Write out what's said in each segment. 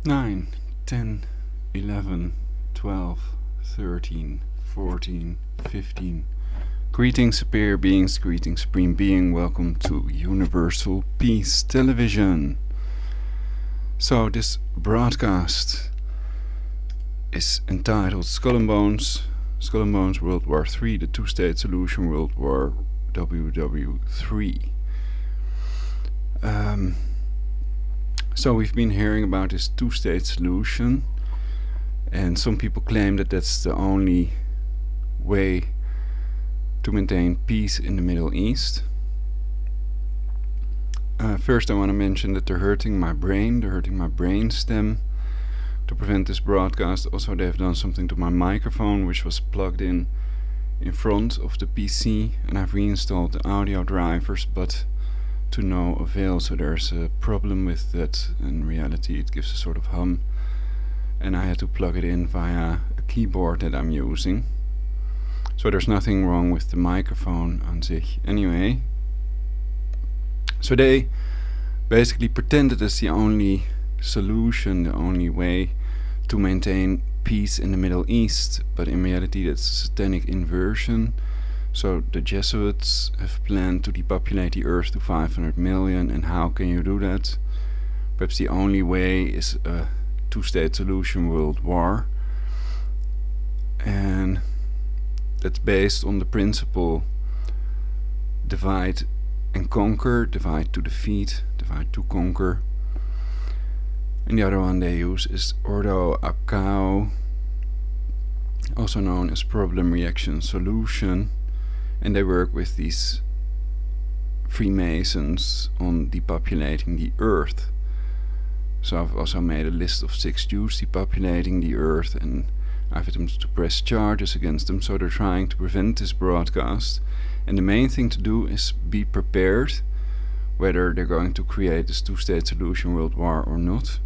9, 10, 11, 12, 13, 14, 15. Greetings, superior beings, greetings, supreme being. Welcome to Universal Peace Television. So this broadcast is entitled Skull and Bones, World War III, the two-state solution, World War WW3. So we've been hearing about this two-state solution, and some people claim that that's the only way to maintain peace in the Middle East. First I want to mention that they're hurting my brain stem to prevent this broadcast. Also, they've done something to my microphone, which was plugged in front of the PC, and I've reinstalled the audio drivers, but to no avail. So there's a problem with that. In reality, it gives a sort of hum, and I had to plug it in via a keyboard that I'm using. So there's nothing wrong with the microphone on zich. Anyway, so they basically pretended it's the only solution, the only way to maintain peace in the Middle East, but in reality that's a satanic inversion. So the Jesuits have planned to depopulate the earth to 500 million, and how can you do that? Perhaps the only way is a two-state solution, world war, and that's based on the principle divide and conquer, divide to defeat, divide to conquer. And the other one they use is Ordo ab Chao, also known as problem reaction solution, and they work with these Freemasons on depopulating the earth. So I've also made a list of 6 Jews depopulating the earth, and I've attempted to press charges against them, so they're trying to prevent this broadcast. And the main thing to do is be prepared, whether they're going to create this two-state solution world war or not.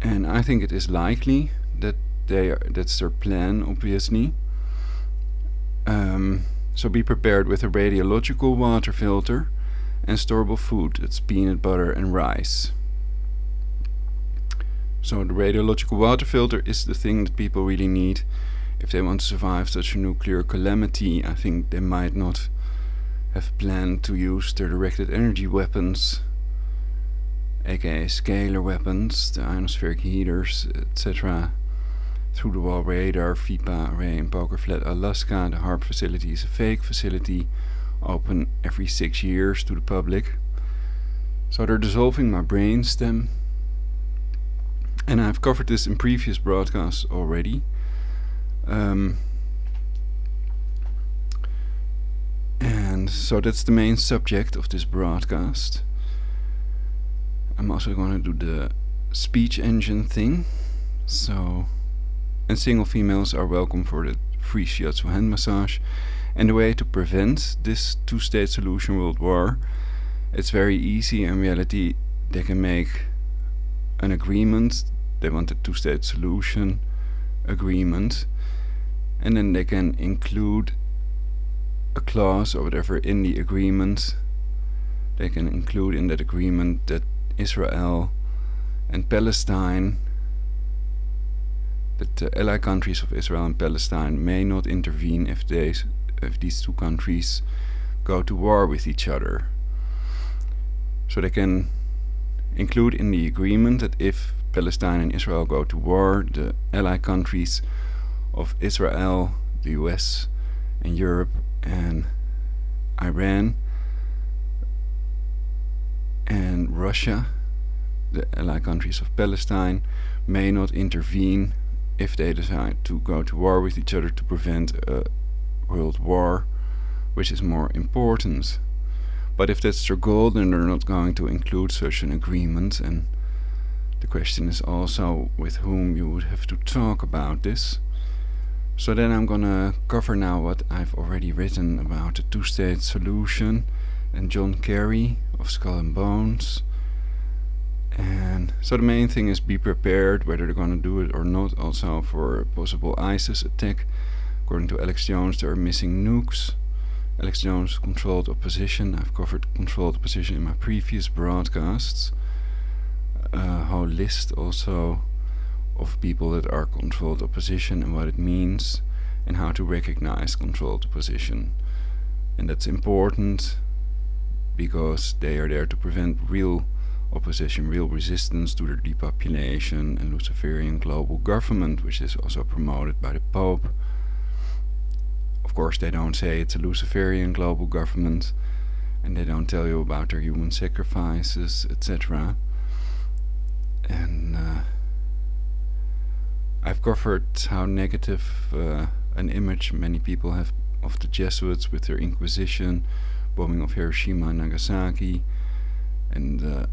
And I think it is likely that that's their plan, obviously. So be prepared with a radiological water filter and storable food. That's peanut butter and rice. So the radiological water filter is the thing that people really need if they want to survive such a nuclear calamity. I think they might not have planned to use their directed energy weapons, aka scalar weapons, the ionospheric heaters, etc. Through the wall radar, FIPA array in Poker Flat, Alaska. The HARP facility is a fake facility, open every 6 years to the public. So they're dissolving my brainstem, and I've covered this in previous broadcasts already. And so that's the main subject of this broadcast. I'm also going to do the speech engine thing. So, and single females are welcome for the free shiatsu hand massage. And the way to prevent this two-state solution world war, it's very easy. In reality, they can make an agreement. They want a two-state solution agreement, and then they can include a clause or whatever in the agreement. They can include in that agreement that Israel and Palestine, that the allied countries of Israel and Palestine may not intervene if these two countries go to war with each other. So they can include in the agreement that if Palestine and Israel go to war, the allied countries of Israel, the US and Europe and Iran and Russia, the allied countries of Palestine, may not intervene if they decide to go to war with each other to prevent a world war, which is more important. But if that's their goal, then they're not going to include such an agreement, and the question is also with whom you would have to talk about this. So then I'm gonna cover now what I've already written about the two-state solution and John Kerry of Skull and Bones. And so the main thing is be prepared, whether they're gonna do it or not, also for a possible ISIS attack. According to Alex Jones, there are missing nukes. Alex Jones controlled opposition. I've covered controlled opposition in my previous broadcasts. a whole list also of people that are controlled opposition and what it means and how to recognize controlled opposition. And that's important because they are there to prevent real opposition, real resistance to the depopulation and Luciferian global government, which is also promoted by the Pope. Of course, they don't say it's a Luciferian global government, and they don't tell you about their human sacrifices, etc. And I've covered how negative an image many people have of the Jesuits with their Inquisition, bombing of Hiroshima and Nagasaki, and the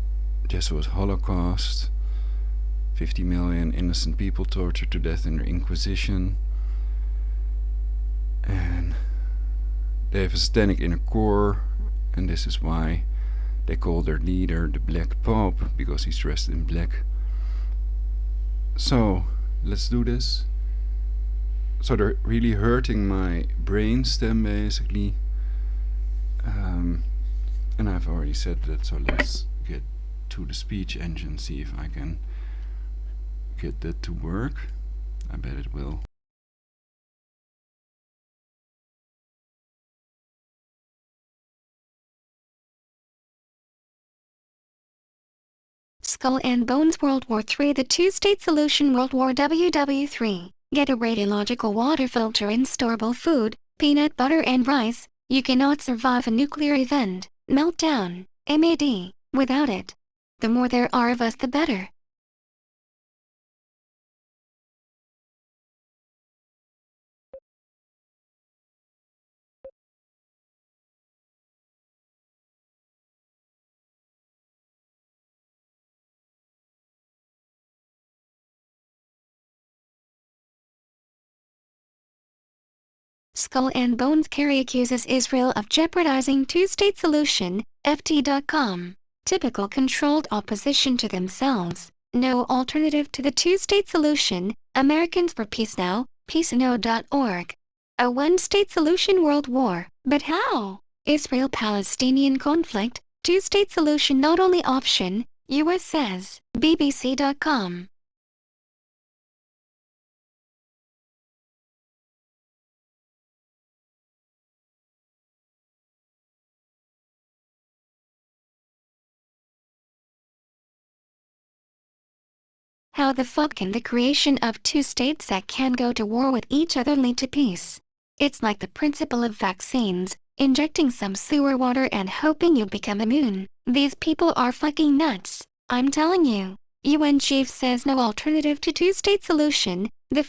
Jesuit Holocaust, 50 million innocent people tortured to death in their Inquisition. And they have a satanic inner core, and this is why they call their leader the Black Pope, because he's dressed in black. So, let's do this. So they're really hurting my brainstem, basically. And I've already said that, so let's get to the speech engine, see if I can get that to work. I bet it will. Skull and Bones World War III. The two-state solution. World War WW3. Get a radiological water filter in storable food, peanut butter and rice. You cannot survive a nuclear event, meltdown, MAD, without it. The more there are of us, the better. Skull and Bones. Kerry accuses Israel of jeopardizing two-state solution, FT.com. Typical controlled opposition to themselves. No alternative to the two-state solution. Americans for Peace Now, peacenow.org. A one-state solution world war, but how? Israel-Palestinian conflict, two-state solution not only option, US says, BBC.com. How the fuck can the creation of two states that can go to war with each other lead to peace? It's like the principle of vaccines, injecting some sewer water and hoping you become immune. These people are fucking nuts, I'm telling you. UN chief says no alternative to two-state solution. The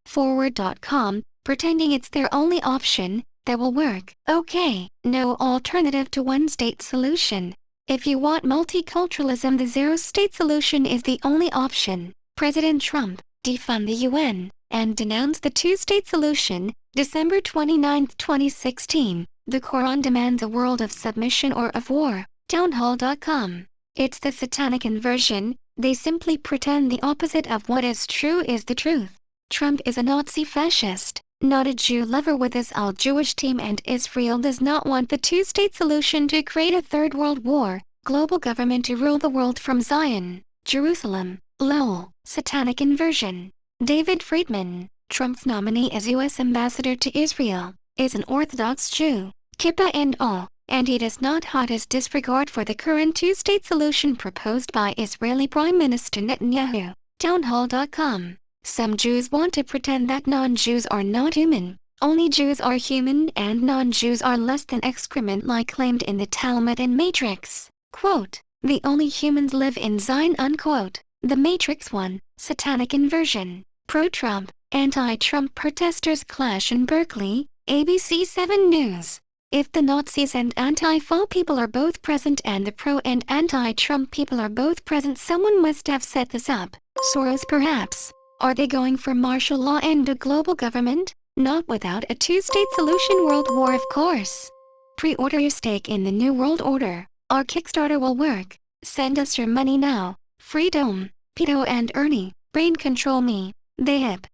forward.com, pretending it's their only option, that will work. Okay, no alternative to one-state solution. If you want multiculturalism, the zero-state solution is the only option. President Trump, defund the UN, and denounce the two-state solution. December 29, 2016. The Quran demands a world of submission or of war. Townhall.com. It's the satanic inversion. They simply pretend the opposite of what is true is the truth. Trump is a Nazi fascist, not a Jew lover with his all-Jewish team, and Israel does not want the two-state solution to create a third world war, global government to rule the world from Zion, Jerusalem. LOL. Satanic inversion. David Friedman, Trump's nominee as U.S. ambassador to Israel, is an Orthodox Jew, kippah and all, and he does not hide his disregard for the current two-state solution proposed by Israeli Prime Minister Netanyahu. Townhall.com. Some Jews want to pretend that non-Jews are not human. Only Jews are human and non-Jews are less than excrement, like claimed in the Talmud and Mijdrecht. Quote, the only humans live in Zion, unquote. The Matrix 1, satanic inversion. Pro-Trump, anti-Trump protesters clash in Berkeley, ABC 7 News. If the Nazis and Antifa people are both present and the pro and anti-Trump people are both present, someone must have set this up. Soros perhaps. Are they going for martial law and a global government? Not without a two-state solution world war, of course. Pre-order your stake in the New World Order. Our Kickstarter will work. Send us your money now. Freedom. Pito and Ernie. Brain control me. They hip.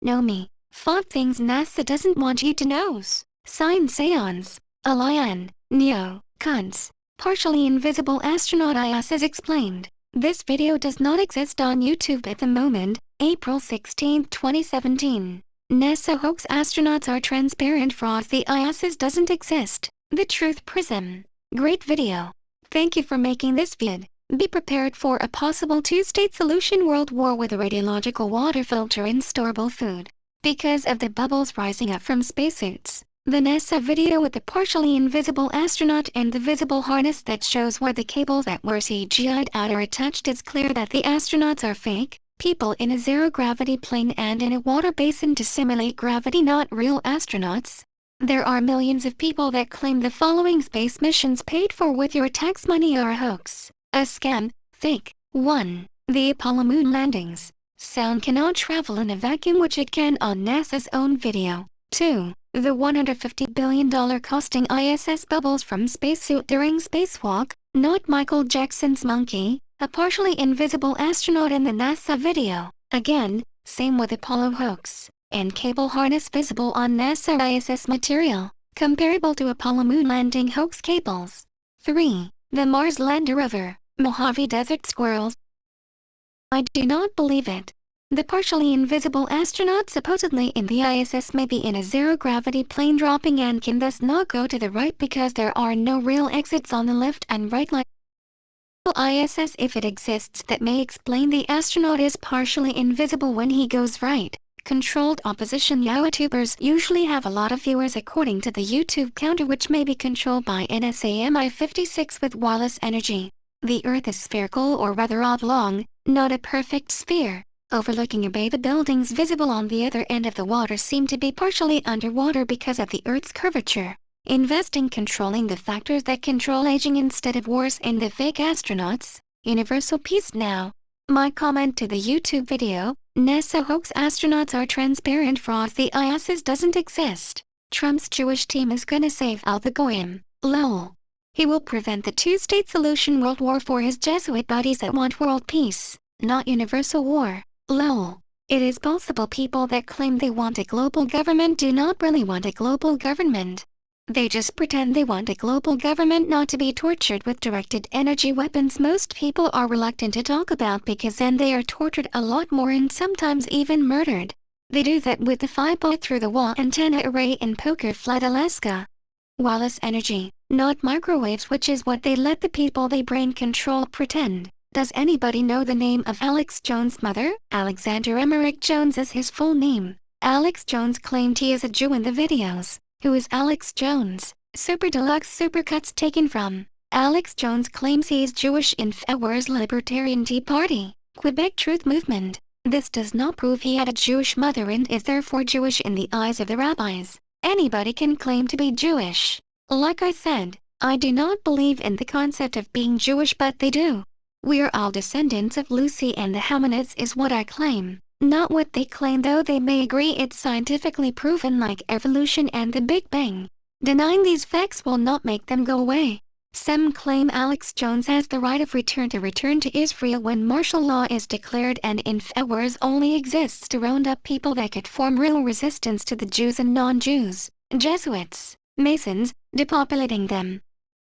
Know me. 5 things NASA doesn't want you to know. Sign seance. Alien. Neo. Cunts. Partially invisible astronaut IS as explained. This video does not exist on YouTube at the moment. April 16, 2017. NASA hoax astronauts are transparent frauds. The ISS doesn't exist. The Truth Prism. Great video. Thank you for making this vid. Be prepared for a possible two-state solution world war with a radiological water filter in storable food. Because of the bubbles rising up from spacesuits. The NASA video with the partially invisible astronaut and the visible harness that shows where the cables that were CGI'd out are attached, it's clear that the astronauts are fake, people in a zero-gravity plane and in a water basin to simulate gravity, not real astronauts. There are millions of people that claim the following space missions paid for with your tax money are a hoax, a scam, fake. 1. The Apollo moon landings. Sound cannot travel in a vacuum, which it can on NASA's own video. 2. The $150 billion costing ISS bubbles from spacesuit during spacewalk, not Michael Jackson's monkey, a partially invisible astronaut in the NASA video. Again, same with Apollo hoax, and cable harness visible on NASA ISS material, comparable to Apollo moon landing hoax cables. 3. The Mars lander rover, Mojave Desert squirrels. I do not believe it. The partially invisible astronaut supposedly in the ISS may be in a zero-gravity plane dropping and can thus not go to the right because there are no real exits on the left and right like ISS. If it exists, that may explain the astronaut is partially invisible when he goes right. Controlled opposition YouTubers usually have a lot of viewers according to the YouTube counter, which may be controlled by NSA Mi-56 with wireless energy. The Earth is spherical, or rather oblong, not a perfect sphere. Overlooking a bay, the buildings visible on the other end of the water seem to be partially underwater because of the Earth's curvature. Investing controlling the factors that control aging instead of wars in the fake astronauts. Universal peace now. My comment to the YouTube video: NASA hoax astronauts are transparent frauds. The ISS doesn't exist. Trump's Jewish team is gonna save all the goyim. Lol. He will prevent the two-state solution world war for his Jesuit buddies that want world peace, not universal war. Lol. It is possible people that claim they want a global government do not really want a global government. They just pretend they want a global government not to be tortured with directed energy weapons most people are reluctant to talk about because then they are tortured a lot more and sometimes even murdered. They do that with the 5-bullet through-the-wall antenna array in Poker Flat, Alaska. Wireless energy, not microwaves, which is what they let the people they brain control pretend. Does anybody know the name of Alex Jones' mother? Alexander Emmerich Jones is his full name. Alex Jones claimed he is a Jew in the videos. Who is Alex Jones? Super Deluxe Supercuts taken from. Alex Jones claims he is Jewish. InfoWars Libertarian Tea Party. Quebec Truth Movement. This does not prove he had a Jewish mother and is therefore Jewish in the eyes of the rabbis. Anybody can claim to be Jewish. Like I said, I do not believe in the concept of being Jewish, but they do. We are all descendants of Lucy and the hominids is what I claim, not what they claim, though they may agree it's scientifically proven like evolution and the Big Bang. Denying these facts will not make them go away. Some claim Alex Jones has the right of return to Israel when martial law is declared, and InfoWars only exists to round up people that could form real resistance to the Jews and non-Jews, Jesuits, Masons, depopulating them.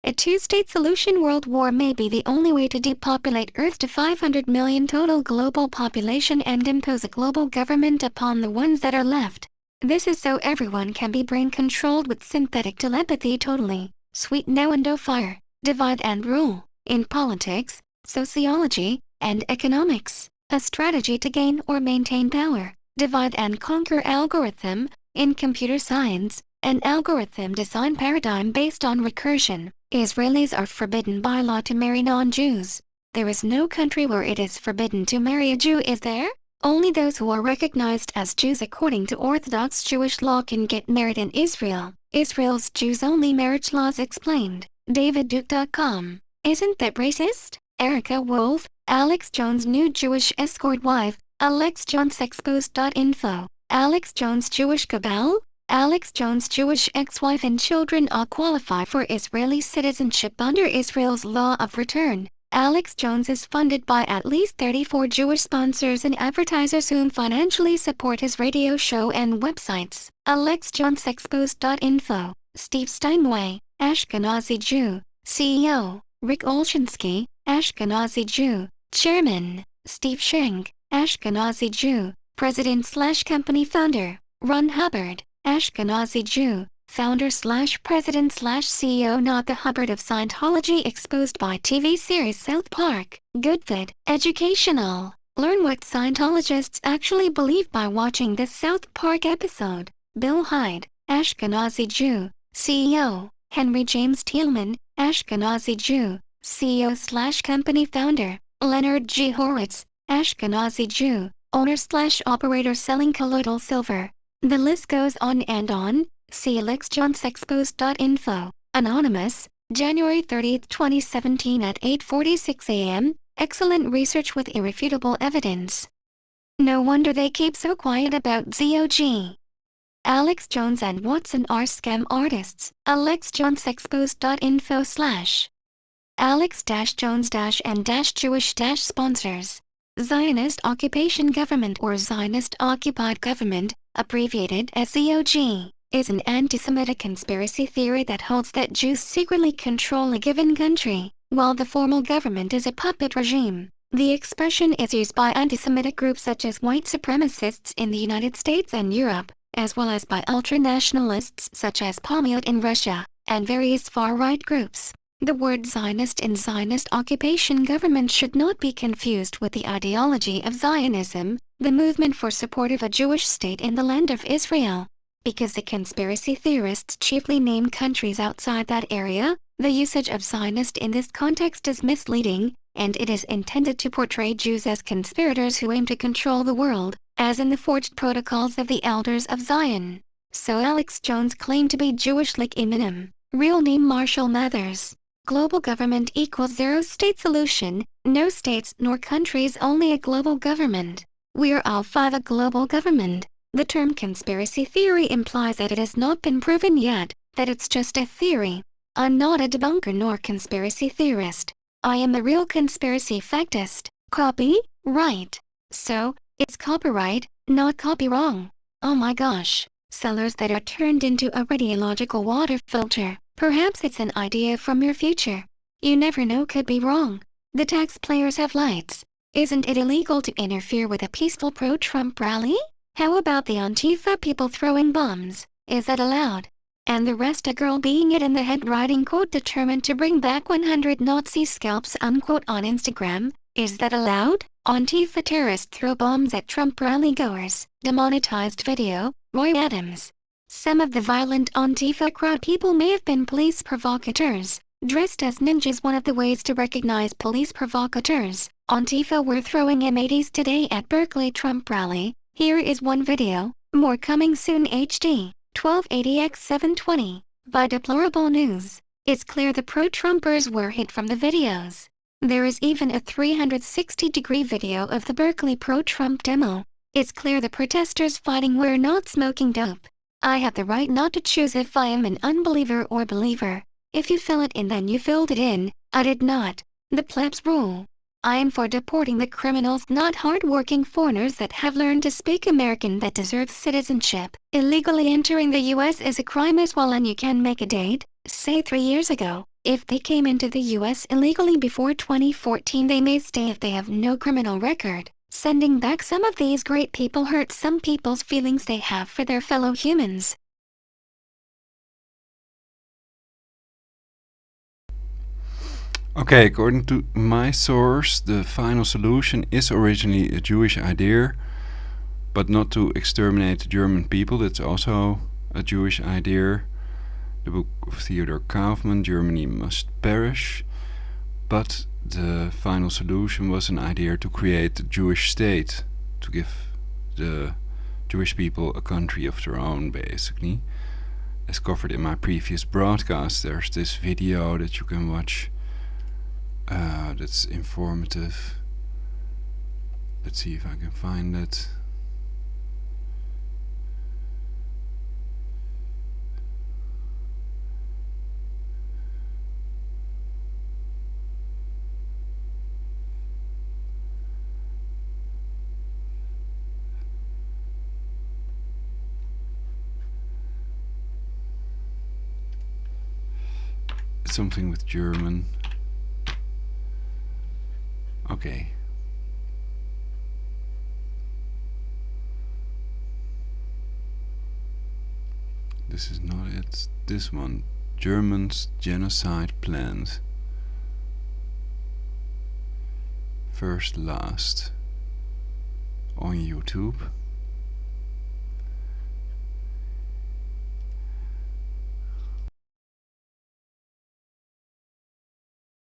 A two-state solution world war may be the only way to depopulate Earth to 500 million total global population and impose a global government upon the ones that are left. This is so everyone can be brain-controlled with synthetic telepathy totally. Sweet no and no fire, divide and rule. In politics, sociology, and economics, a strategy to gain or maintain power. Divide and conquer algorithm. In computer science, an algorithm design paradigm based on recursion. Israelis are forbidden by law to marry non-Jews. There is no country where it is forbidden to marry a Jew, is there? Only those who are recognized as Jews according to Orthodox Jewish law can get married in Israel. Israel's Jews-only marriage laws explained. DavidDuke.com. Isn't that racist? Erica Wolf, Alex Jones' new Jewish escort wife. AlexJonesExposed.info. Alex Jones' Jewish cabal? Alex Jones' Jewish ex-wife and children all qualify for Israeli citizenship under Israel's law of return. Alex Jones is funded by at least 34 Jewish sponsors and advertisers whom financially support his radio show and websites. AlexJonesExposed.info. Steve Steinway, Ashkenazi Jew, CEO. Rick Olshansky, Ashkenazi Jew, Chairman, Steve Schenck, Ashkenazi Jew, President/Company Founder, Ron Hubbard, Ashkenazi Jew, Founder/President/CEO. Not the Hubbard of Scientology exposed by TV series South Park. Good vid. Educational. Learn what Scientologists actually believe by watching this South Park episode. Bill Hyde, Ashkenazi Jew, CEO. Henry James Thielman, Ashkenazi Jew, CEO/Company Founder. Leonard G. Horowitz, Ashkenazi Jew, Owner/Operator selling colloidal silver. The list goes on and on. See alexjohnsexposed.info. Anonymous, January 30, 2017 at 8:46 a.m. Excellent research with irrefutable evidence. No wonder they keep so quiet about ZOG. Alex Jones and Watson are scam artists. alexjohnsexposed.info/ Alex-Jones-and-Jewish-sponsors. Zionist Occupation Government or Zionist Occupied Government, abbreviated as ZOG, is an anti-Semitic conspiracy theory that holds that Jews secretly control a given country, while the formal government is a puppet regime. The expression is used by anti-Semitic groups such as white supremacists in the United States and Europe, as well as by ultra-nationalists such as Pomiot in Russia, and various far-right groups. The word Zionist in Zionist occupation government should not be confused with the ideology of Zionism, the movement for support of a Jewish state in the land of Israel. Because the conspiracy theorists chiefly name countries outside that area, the usage of Zionist in this context is misleading, and it is intended to portray Jews as conspirators who aim to control the world, as in the forged protocols of the Elders of Zion. So Alex Jones claimed to be Jewish like Eminem, real name Marshall Mathers. Global government equals zero state solution, no states nor countries, only a global government. We are all five a global government. The term conspiracy theory implies that it has not been proven yet, that it's just a theory. I'm not a debunker nor conspiracy theorist. I am a real conspiracy factist. Copy, right. So, it's copyright, not copy wrong. Oh my gosh. Sellers that are turned into a radiological water filter. Perhaps it's an idea from your future. You never know, could be wrong. The taxpayers have lights. Isn't it illegal to interfere with a peaceful pro-Trump rally? How about the Antifa people throwing bombs? Is that allowed? And the rest, a girl being it in the head writing quote determined to bring back 100 Nazi scalps unquote on Instagram. Is that allowed? Antifa terrorists throw bombs at Trump rally goers. Demonetized video, Roy Adams. Some of the violent Antifa crowd people may have been police provocateurs, dressed as ninjas. One of the ways to recognize police provocateurs, Antifa were throwing M80s today at Berkeley Trump rally. Here is one video, more coming soon. HD, 1280x720, by Deplorable News. It's clear the pro-Trumpers were hit from the videos. There is even a 360-degree video of the Berkeley pro-Trump demo. It's clear the protesters fighting were not smoking dope. I have the right not to choose if I am an unbeliever or believer. If you fill it in, then you filled it in. I did not. The plebs rule. I am for deporting the criminals, not hard-working foreigners that have learned to speak American that deserve citizenship. Illegally entering the U.S. is a crime as well, and you can make a date, say 3 years ago. If they came into the U.S. illegally before 2014, they may stay if they have no criminal record. Sending back some of these great people hurts some people's feelings they have for their fellow humans. Okay, according to my source, the final solution is originally a Jewish idea, but not to exterminate the German people. That's also a Jewish idea. The book of Theodor Kaufman, Germany Must Perish. But the final solution was an idea to create a Jewish state, to give the Jewish people a country of their own, basically. As covered in my previous broadcast, there's this video that you can watch that's informative. Let's see if I can find it. Something with German. Okay, this is not it. This one. Germans genocide planned. First last. On YouTube.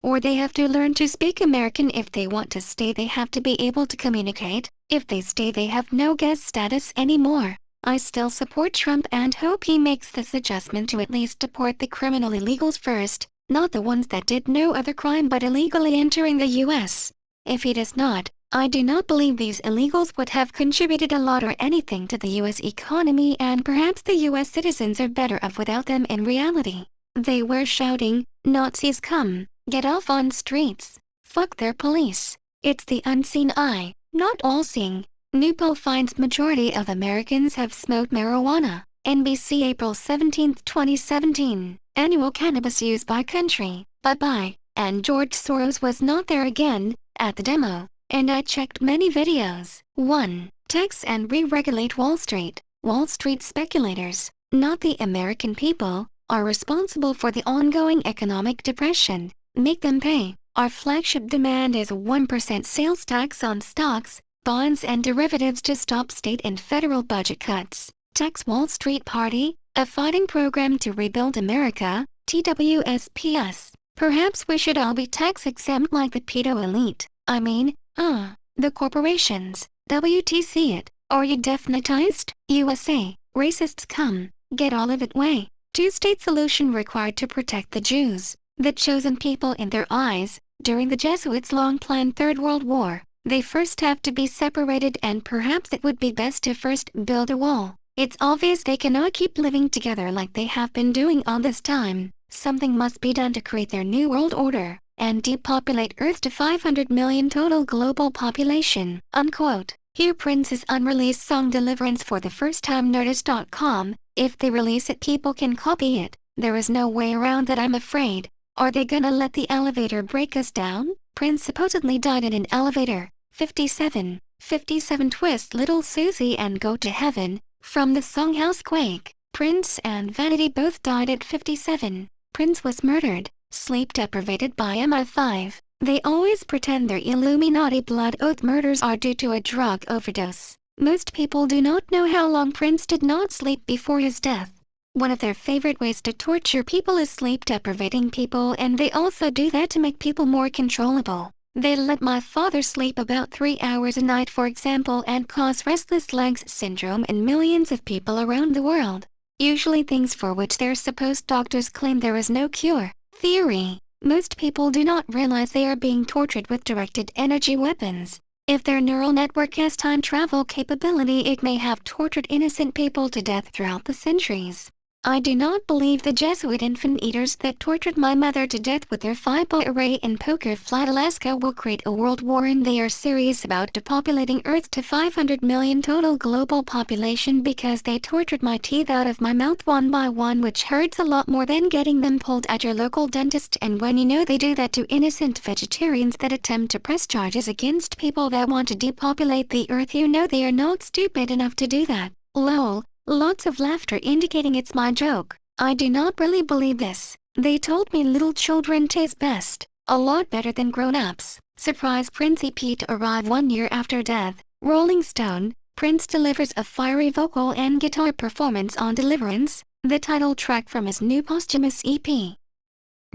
Or they have to learn to speak American. If they want to stay, they have to be able to communicate. If they stay, they have no guest status anymore. I still support Trump and hope he makes this adjustment to at least deport the criminal illegals first, not the ones that did no other crime but illegally entering the US. If he does not, I do not believe these illegals would have contributed a lot or anything to the US economy, and perhaps the US citizens are better off without them in reality. They were shouting, "Nazis come, get off on streets, fuck their police." It's the unseen eye, not all-seeing. New poll finds majority of Americans have smoked marijuana. NBC April 17, 2017. Annual cannabis use by country. Bye-bye. And George Soros was not there again, at the demo. And I checked many videos. 1. Tax and re-regulate Wall Street. Wall Street speculators, not the American people, are responsible for the ongoing economic depression. Make them pay. Our flagship demand is a 1% sales tax on stocks, bonds and derivatives to stop state and federal budget cuts. Tax Wall Street Party, a fighting program to rebuild America, TWSPS. Perhaps we should all be tax exempt like the pedo elite. I mean, the corporations. WTC it. Are you definitized? USA. Racists come. Get all of it way. Two-state solution required to protect the Jews, the chosen people in their eyes. During the Jesuits' long-planned Third World War, they first have to be separated, and perhaps it would be best to first build a wall. It's obvious they cannot keep living together like they have been doing all this time. Something must be done to create their new world order, and depopulate Earth to 500 million total global population, unquote. Hear Prince's unreleased song Deliverance for the first time. Nerdist.com. If they release it, people can copy it. There is no way around that, I'm afraid. Are they gonna let the elevator break us down? Prince supposedly died in an elevator. 57. 57 Twist Little Susie and Go to Heaven, from the song Housequake. Prince and Vanity both died at 57. Prince was murdered, sleep deprivated by MI5. They always pretend their Illuminati blood oath murders are due to a drug overdose. Most people do not know how long Prince did not sleep before his death. One of their favorite ways to torture people is sleep deprivating people, and they also do that to make people more controllable. They let my father sleep about 3 hours a night, for example, and cause restless legs syndrome in millions of people around the world. Usually things for which their supposed doctors claim there is no cure. Theory. Most people do not realize they are being tortured with directed energy weapons. If their neural network has time travel capability, it may have tortured innocent people to death throughout the centuries. I do not believe the Jesuit infant eaters that tortured my mother to death with their 5-ball array in Poker Flat, Alaska will create a world war, and they are serious about depopulating Earth to 500 million total global population because they tortured my teeth out of my mouth one by one, which hurts a lot more than getting them pulled at your local dentist. And when you know they do that to innocent vegetarians that attempt to press charges against people that want to depopulate the Earth, you know they are not stupid enough to do that. Lol. Lots of laughter indicating it's my joke. I do not really believe this. They told me little children taste best, a lot better than grown-ups. Surprise Prince EP to arrive 1 year after death. Rolling Stone. Prince delivers a fiery vocal and guitar performance on Deliverance, the title track from his new posthumous EP.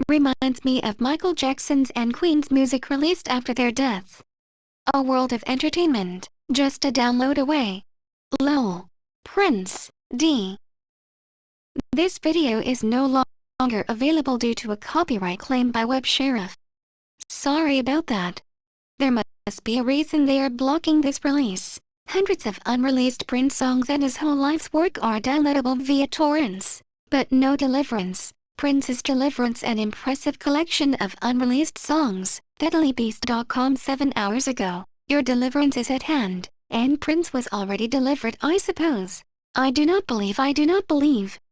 Reminds me of Michael Jackson's and Queen's music released after their deaths. A world of entertainment, just a download away. LOL. Prince, D. This video is no longer available due to a copyright claim by Web Sheriff. Sorry about that. There must be a reason they are blocking this release. Hundreds of unreleased Prince songs and his whole life's work are downloadable via torrents, but no Deliverance. Prince's Deliverance, an impressive collection of unreleased songs. DeadlyBeast.com 7 hours ago. Your deliverance is at hand. And Prince was already delivered, I suppose. I do not believe,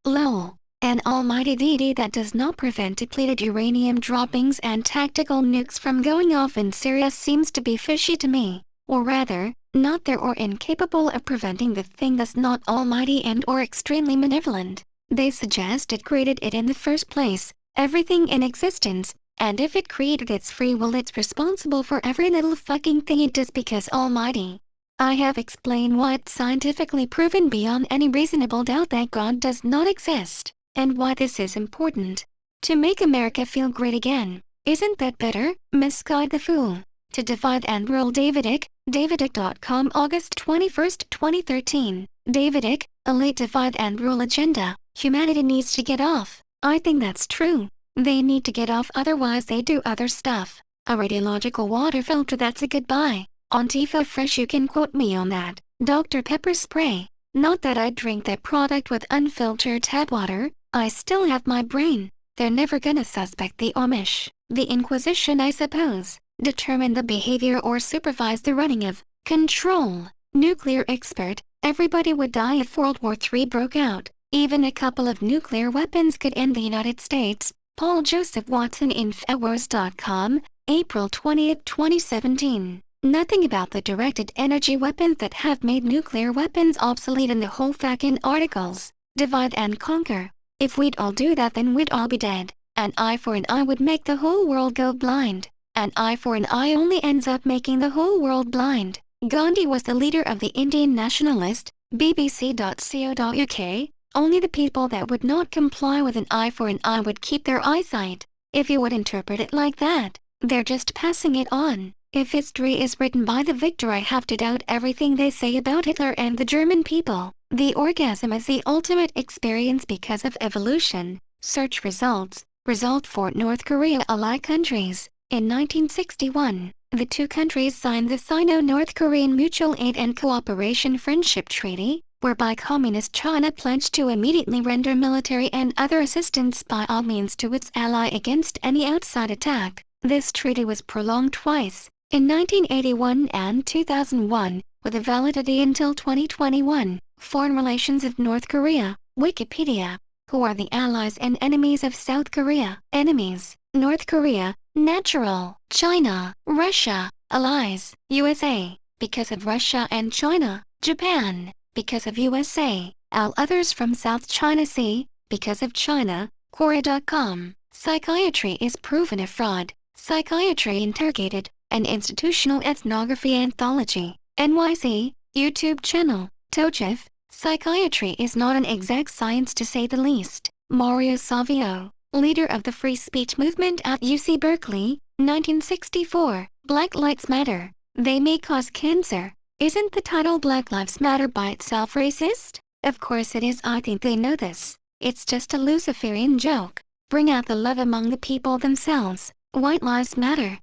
lol. An almighty deity that does not prevent depleted uranium droppings and tactical nukes from going off in Syria seems to be fishy to me. Or rather, not there or incapable of preventing the thing that's not almighty and or extremely benevolent. They suggest it created it in the first place, everything in existence, and if it created its free will, it's responsible for every little fucking thing it does because Almighty. I have explained why it's scientifically proven beyond any reasonable doubt that God does not exist, and why this is important. To make America feel great again. Isn't that better, Miss Guide the Fool? To divide and rule. Davidic, Davidic.com, August 21, 2013. Davidic, a late divide and rule agenda. Humanity needs to get off. I think that's true. They need to get off, otherwise they do other stuff. A radiological water filter, that's a goodbye. Antifa Fresh, you can quote me on that. Dr. Pepper spray. Not that I drink that product with unfiltered tap water. I still have my brain. They're never gonna suspect the Amish. The Inquisition, I suppose, determine the behavior or supervise the running of control. Nuclear expert, everybody would die if World War III broke out. Even a couple of nuclear weapons could end the United States. Paul Joseph Watson, Infowars.com, April 20, 2017. Nothing about the directed energy weapons that have made nuclear weapons obsolete in the whole fucking articles. Divide and conquer. If we'd all do that, then we'd all be dead. An eye for an eye would make the whole world go blind. An eye for an eye only ends up making the whole world blind. Gandhi was the leader of the Indian nationalist, bbc.co.uk. Only the people that would not comply with an eye for an eye would keep their eyesight. If you would interpret it like that, they're just passing it on. If history is written by the victor, I have to doubt everything they say about Hitler and the German people. The orgasm is the ultimate experience because of evolution. Search results. Result for North Korea. Allied countries. In 1961, the two countries signed the Sino-North Korean Mutual Aid and Cooperation Friendship Treaty, whereby Communist China pledged to immediately render military and other assistance by all means to its ally against any outside attack. This treaty was prolonged twice, in 1981 and 2001, with a validity until 2021. Foreign relations of North Korea. Wikipedia. Who are the allies and enemies of South Korea? Enemies: North Korea, natural. China, Russia, allies: USA, because of Russia and China. Japan, because of USA. All others from South China Sea, because of China. Quora.com. Psychiatry is proven a fraud. Psychiatry interrogated, an institutional ethnography anthology. NYC, YouTube channel. Tochef, psychiatry is not an exact science to say the least. Mario Savio, leader of the free speech movement at UC Berkeley, 1964. Black Lives Matter. They may cause cancer. Isn't the title Black Lives Matter by itself racist? Of course it is. I think they know this. It's just a Luciferian joke. Bring out the love among the people themselves. White Lives Matter.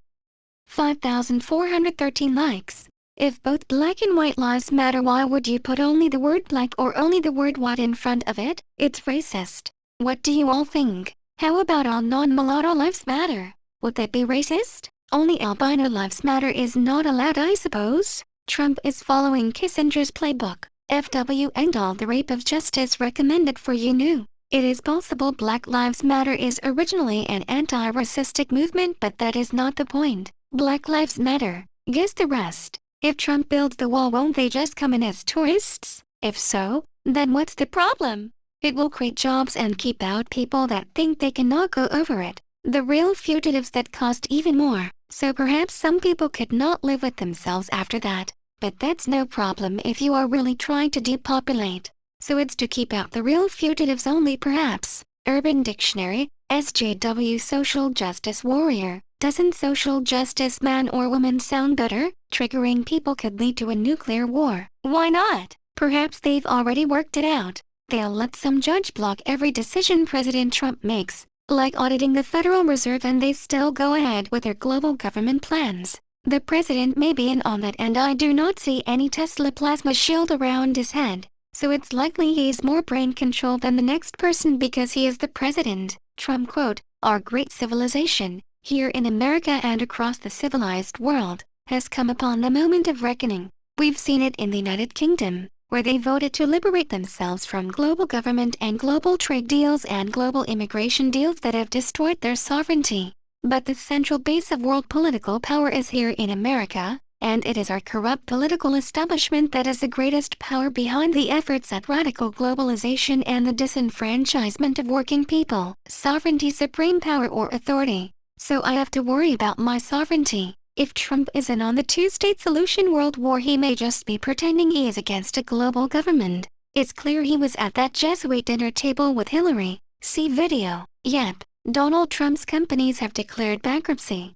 5,413 likes. If both black and white lives matter, why would you put only the word black or only the word white in front of it? It's racist. What do you all think? How about all non-mulatto lives matter? Would that be racist? Only albino lives matter is not allowed, I suppose. Trump is following Kissinger's playbook. FW and all the rape of justice recommended for you knew. It is possible Black Lives Matter is originally an anti-racistic movement, but that is not the point. Black Lives Matter. Guess the rest. If Trump builds the wall, won't they just come in as tourists? If so, then what's the problem? It will create jobs and keep out people that think they cannot go over it. The real fugitives that cost even more. So perhaps some people could not live with themselves after that. But that's no problem if you are really trying to depopulate. So it's to keep out the real fugitives only, perhaps. Urban Dictionary, SJW Social Justice Warrior. Doesn't social justice man or woman sound better? Triggering people could lead to a nuclear war. Why not? Perhaps they've already worked it out. They'll let some judge block every decision President Trump makes, like auditing the Federal Reserve, and they still go ahead with their global government plans. The president may be in on that, and I do not see any Tesla plasma shield around his head. So it's likely he's more brain control than the next person because he is the president. Trump quote, "Our great civilization, here in America and across the civilized world, has come upon the moment of reckoning. We've seen it in the United Kingdom, where they voted to liberate themselves from global government and global trade deals and global immigration deals that have destroyed their sovereignty. But the central base of world political power is here in America, and it is our corrupt political establishment that is the greatest power behind the efforts at radical globalization and the disenfranchisement of working people. Sovereignty, supreme power or authority. So I have to worry about my sovereignty. If Trump isn't on the two-state solution world war, he may just be pretending he is against a global government. It's clear he was at that Jesuit dinner table with Hillary. See video. Yep, Donald Trump's companies have declared bankruptcy.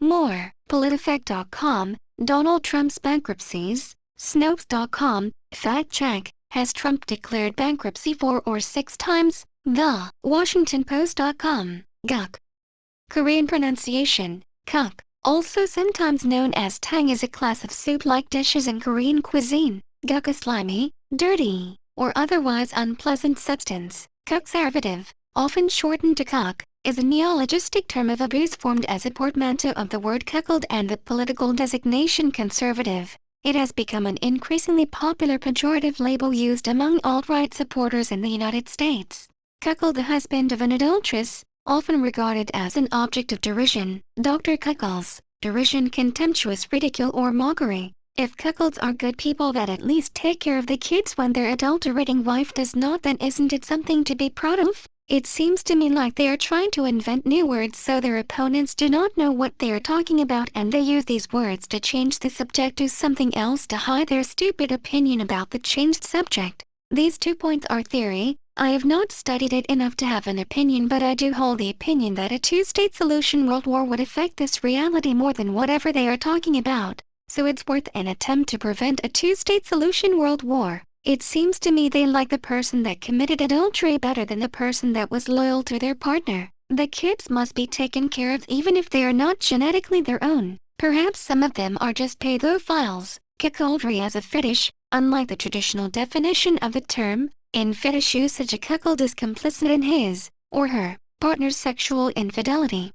More. PolitiFact.com, Donald Trump's bankruptcies. Snopes.com, fact check, has Trump declared bankruptcy 4 or 6 times? The WashingtonPost.com, Guk. Korean pronunciation, Kuk, also sometimes known as tang, is a class of soup-like dishes in Korean cuisine. Guk, a slimy, dirty, or otherwise unpleasant substance. Conservative, often shortened to Kuk, is a neologistic term of abuse formed as a portmanteau of the word cuckold and the political designation conservative. It has become an increasingly popular pejorative label used among alt-right supporters in the United States. Cuckold, the husband of an adulteress, often regarded as an object of derision. Dr. Cuckolds, derision, contemptuous ridicule or mockery. If cuckolds are good people that at least take care of the kids when their adulterating wife does not, then isn't it something to be proud of? It seems to me like they are trying to invent new words so their opponents do not know what they are talking about, and they use these words to change the subject to something else to hide their stupid opinion about the changed subject. These 2 points are theory. I have not studied it enough to have an opinion, but I do hold the opinion that a two-state solution world war would affect this reality more than whatever they are talking about. So it's worth an attempt to prevent a two-state solution world war. It seems to me they like the person that committed adultery better than the person that was loyal to their partner. The kids must be taken care of even if they are not genetically their own. Perhaps some of them are just pedophiles. Cuckoldry as a fetish, unlike the traditional definition of the term, in fetish usage a cuckold is complicit in his, or her, partner's sexual infidelity.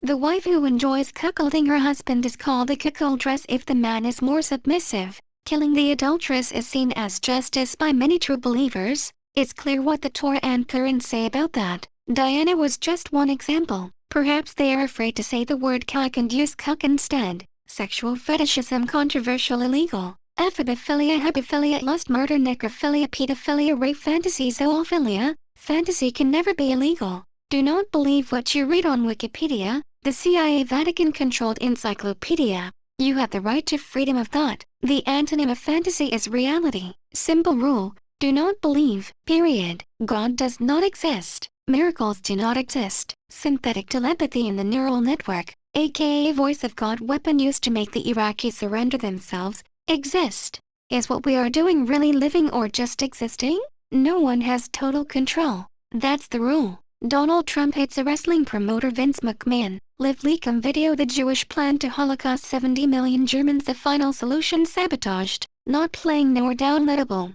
The wife who enjoys cuckolding her husband is called a cuckoldress if the man is more submissive. Killing the adulteress is seen as justice by many true believers. It's clear what the Torah and Quran say about that. Diana was just one example. Perhaps they are afraid to say the word cuck and use cuck instead. Sexual fetishism, controversial, illegal. Ephebophilia, hebephilia, lust, murder, necrophilia, pedophilia, rape, fantasy, zoophilia. Fantasy can never be illegal. Do not believe what you read on Wikipedia, the CIA Vatican-controlled encyclopedia. You have the right to freedom of thought. The antonym of fantasy is reality. Simple rule: do not believe, period. God does not exist. Miracles do not exist. Synthetic telepathy in the neural network, aka voice of God weapon used to make the Iraqis surrender themselves, exist. Is what we are doing really living or just existing? No one has total control. That's the rule. Donald Trump hates a wrestling promoter Vince McMahon. Live leak on video: the Jewish plan to Holocaust 70 million Germans, the final solution sabotaged, not playing nor downloadable.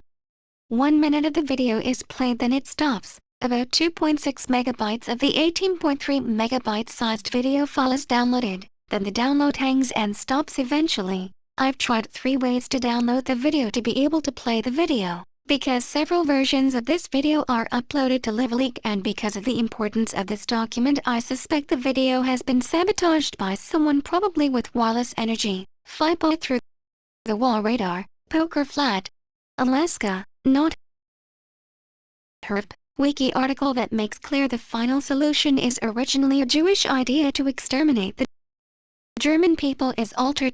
1 minute of the video is played, then it stops. About 2.6 megabytes of the 18.3 megabyte sized video file is downloaded, then the download hangs and stops eventually. I've tried 3 ways to download the video to be able to play the video. Because several versions of this video are uploaded to LiveLeak, and because of the importance of this document, I suspect the video has been sabotaged by someone, probably with wireless energy. Flyby through the wall radar, Poker Flat, Alaska, not Herp. Wiki article that makes clear the final solution is originally a Jewish idea to exterminate the German people is altered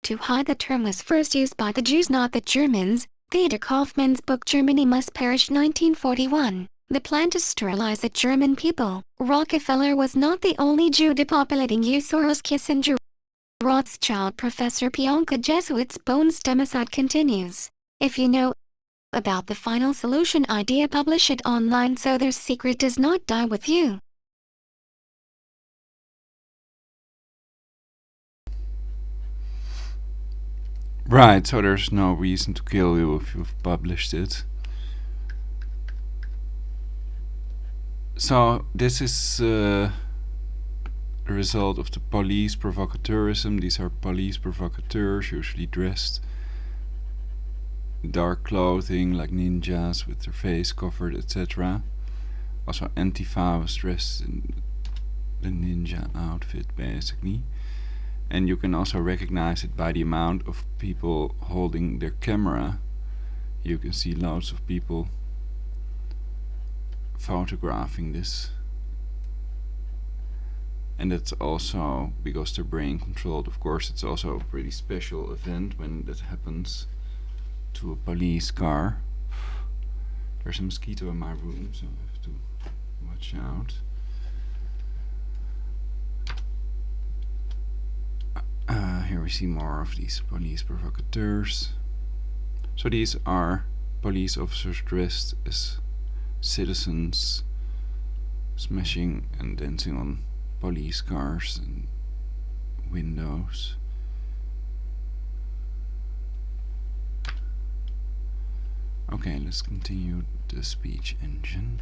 to hide the term was first used by the Jews, not the Germans. Theodor Kaufman's book Germany Must Perish 1941. The plan to sterilize the German people. Rockefeller was not the only Jew depopulating you. Soros, Kissinger, Rothschild, Professor Pionka, Jesuits. Bones democide continues. If you know about the final solution idea, publish it online so their secret does not die with you. Right, so there's no reason to kill you if you've published it. So this is the result of the police provocateurism. These are police provocateurs, usually dressed in dark clothing like ninjas with their face covered, etc. Also Antifa was dressed in the ninja outfit basically. And you can also recognize it by the amount of people holding their camera. You can see loads of people photographing this. And that's also because they're brain controlled. Of course, it's also a pretty special event when that happens to a police car. There's a mosquito in my room, so I have to watch out. Here we see more of these police provocateurs. So these are police officers dressed as citizens, smashing and dancing on police cars and windows. Okay, let's continue the speech engine.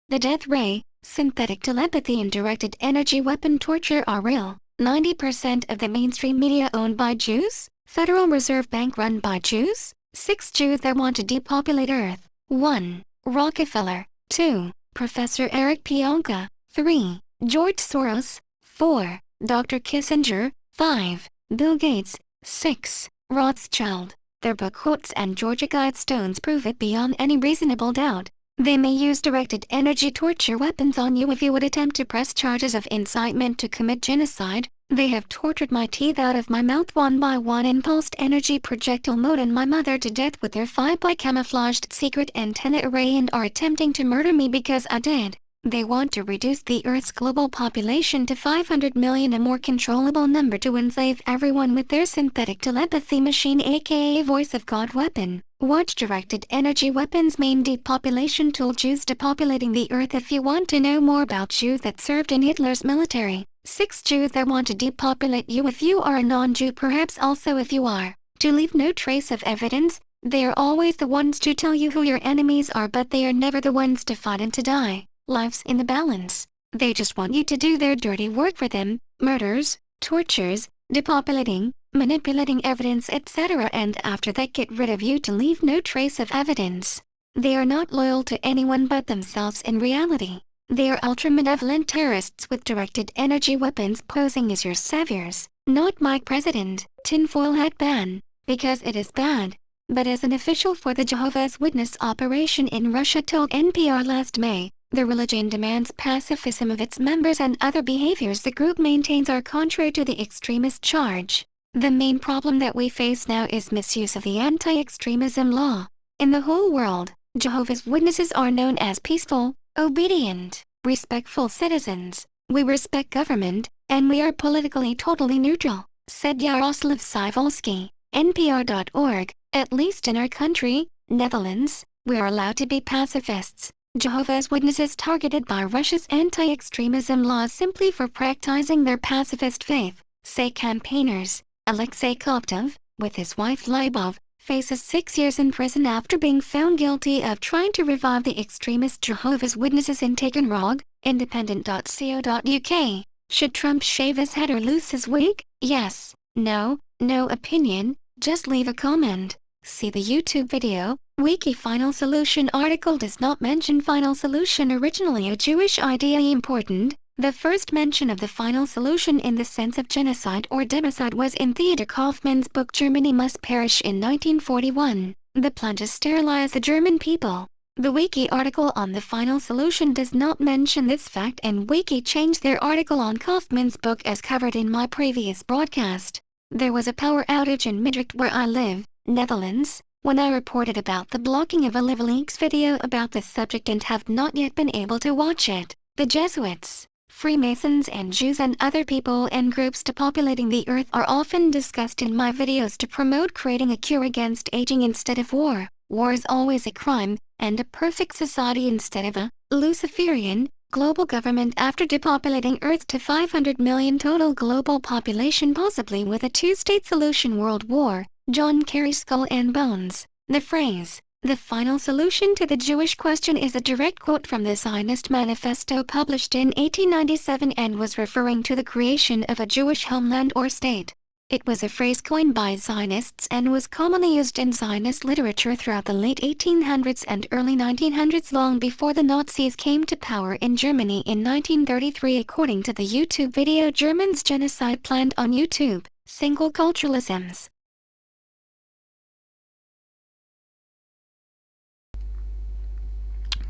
The death ray, synthetic telepathy and directed energy weapon torture are real. 90% of the mainstream media owned by Jews, Federal Reserve Bank run by Jews, 6 Jews that want to depopulate Earth, 1. Rockefeller, 2. Professor Eric Pionka, 3. George Soros, 4. Dr. Kissinger, 5. Bill Gates, 6. Rothschild. Their book quotes and Georgia Guidestones prove it beyond any reasonable doubt. They may use directed energy torture weapons on you if you would attempt to press charges of incitement to commit genocide. They have tortured my teeth out of my mouth one by one and pulsed energy projectile mode and my mother to death with their 5x camouflaged secret antenna array and are attempting to murder me because I did. They want to reduce the Earth's global population to 500 million, a more controllable number, to enslave everyone with their synthetic telepathy machine, aka voice of God weapon. Watch directed energy weapons main depopulation tool, Jews depopulating the Earth. If you want to know more about Jews that served in Hitler's military, 6 Jews that want to depopulate you if you are a non-Jew, perhaps also if you are, to leave no trace of evidence. They are always the ones to tell you who your enemies are, but they are never the ones to fight and to die. Life's in the balance. They just want you to do their dirty work for them, murders, tortures, depopulating, manipulating evidence, etc., and after that get rid of you to leave no trace of evidence. They are not loyal to anyone but themselves in reality. They are ultra-malevolent terrorists with directed energy weapons posing as your saviors, not my president, tinfoil hat ban, because it is bad, but as an official for the Jehovah's Witness operation in Russia told NPR last May. The religion demands pacifism of its members, and other behaviors the group maintains are contrary to the extremist charge. The main problem that we face now is misuse of the anti-extremism law. In the whole world, Jehovah's Witnesses are known as peaceful, obedient, respectful citizens. We respect government, and we are politically totally neutral, said Jaroslav Sivolsky, NPR.org. At least in our country, Netherlands, we are allowed to be pacifists. Jehovah's Witnesses targeted by Russia's anti-extremism laws simply for practicing their pacifist faith, say campaigners. Alexei Koptov, with his wife Lyubov, faces 6 years in prison after being found guilty of trying to revive the extremist Jehovah's Witnesses in Taganrog. Independent.co.uk. Should Trump shave his head or lose his wig? Yes, no, no opinion, just leave a comment. See the YouTube video. Wiki Final Solution article does not mention final solution, originally a Jewish idea. Important. The first mention of the final solution in the sense of genocide or democide was in Theodor Kaufman's book Germany Must Perish in 1941. The plan to sterilize the German people. The Wiki article on the final solution does not mention this fact, and Wiki changed their article on Kaufman's book as covered in my previous broadcast. There was a power outage in Mijdrecht where I live, Netherlands, when I reported about the blocking of a liveleaks video about this subject and have not yet been able to watch it. The Jesuits, Freemasons and Jews and other people and groups depopulating the Earth are often discussed in my videos to promote creating a cure against aging instead of war. War is always a crime, and a perfect society instead of a Luciferian global government. After depopulating Earth to 500 million total global population, possibly with a two-state solution, world war. John Kerry Skull and Bones. The phrase, "the final solution to the Jewish question," is a direct quote from the Zionist Manifesto published in 1897 and was referring to the creation of a Jewish homeland or state. It was a phrase coined by Zionists and was commonly used in Zionist literature throughout the late 1800s and early 1900s, long before the Nazis came to power in Germany in 1933, according to the YouTube video Germans Genocide Planned on YouTube, Single Culturalisms.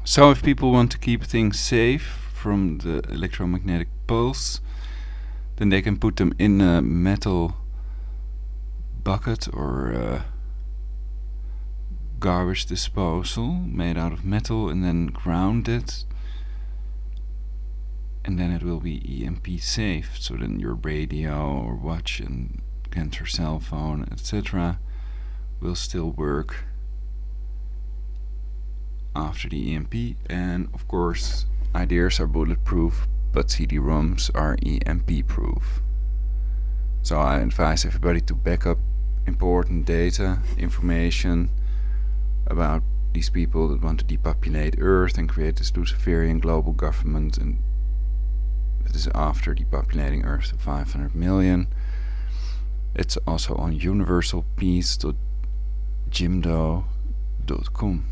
So if people want to keep things safe from the electromagnetic pulse, then they can put them in a metal bucket or garbage disposal made out of metal and then ground it, and then it will be EMP safe. So then your radio or watch and your cell phone, etc. will still work after the EMP. And of course, ideas are bulletproof, but CD-ROMs are EMP proof. So I advise everybody to back up important data, information about these people that want to depopulate Earth and create this Luciferian global government, and that is after depopulating Earth to 500 million. It's also on universalpeace.jimdo.com.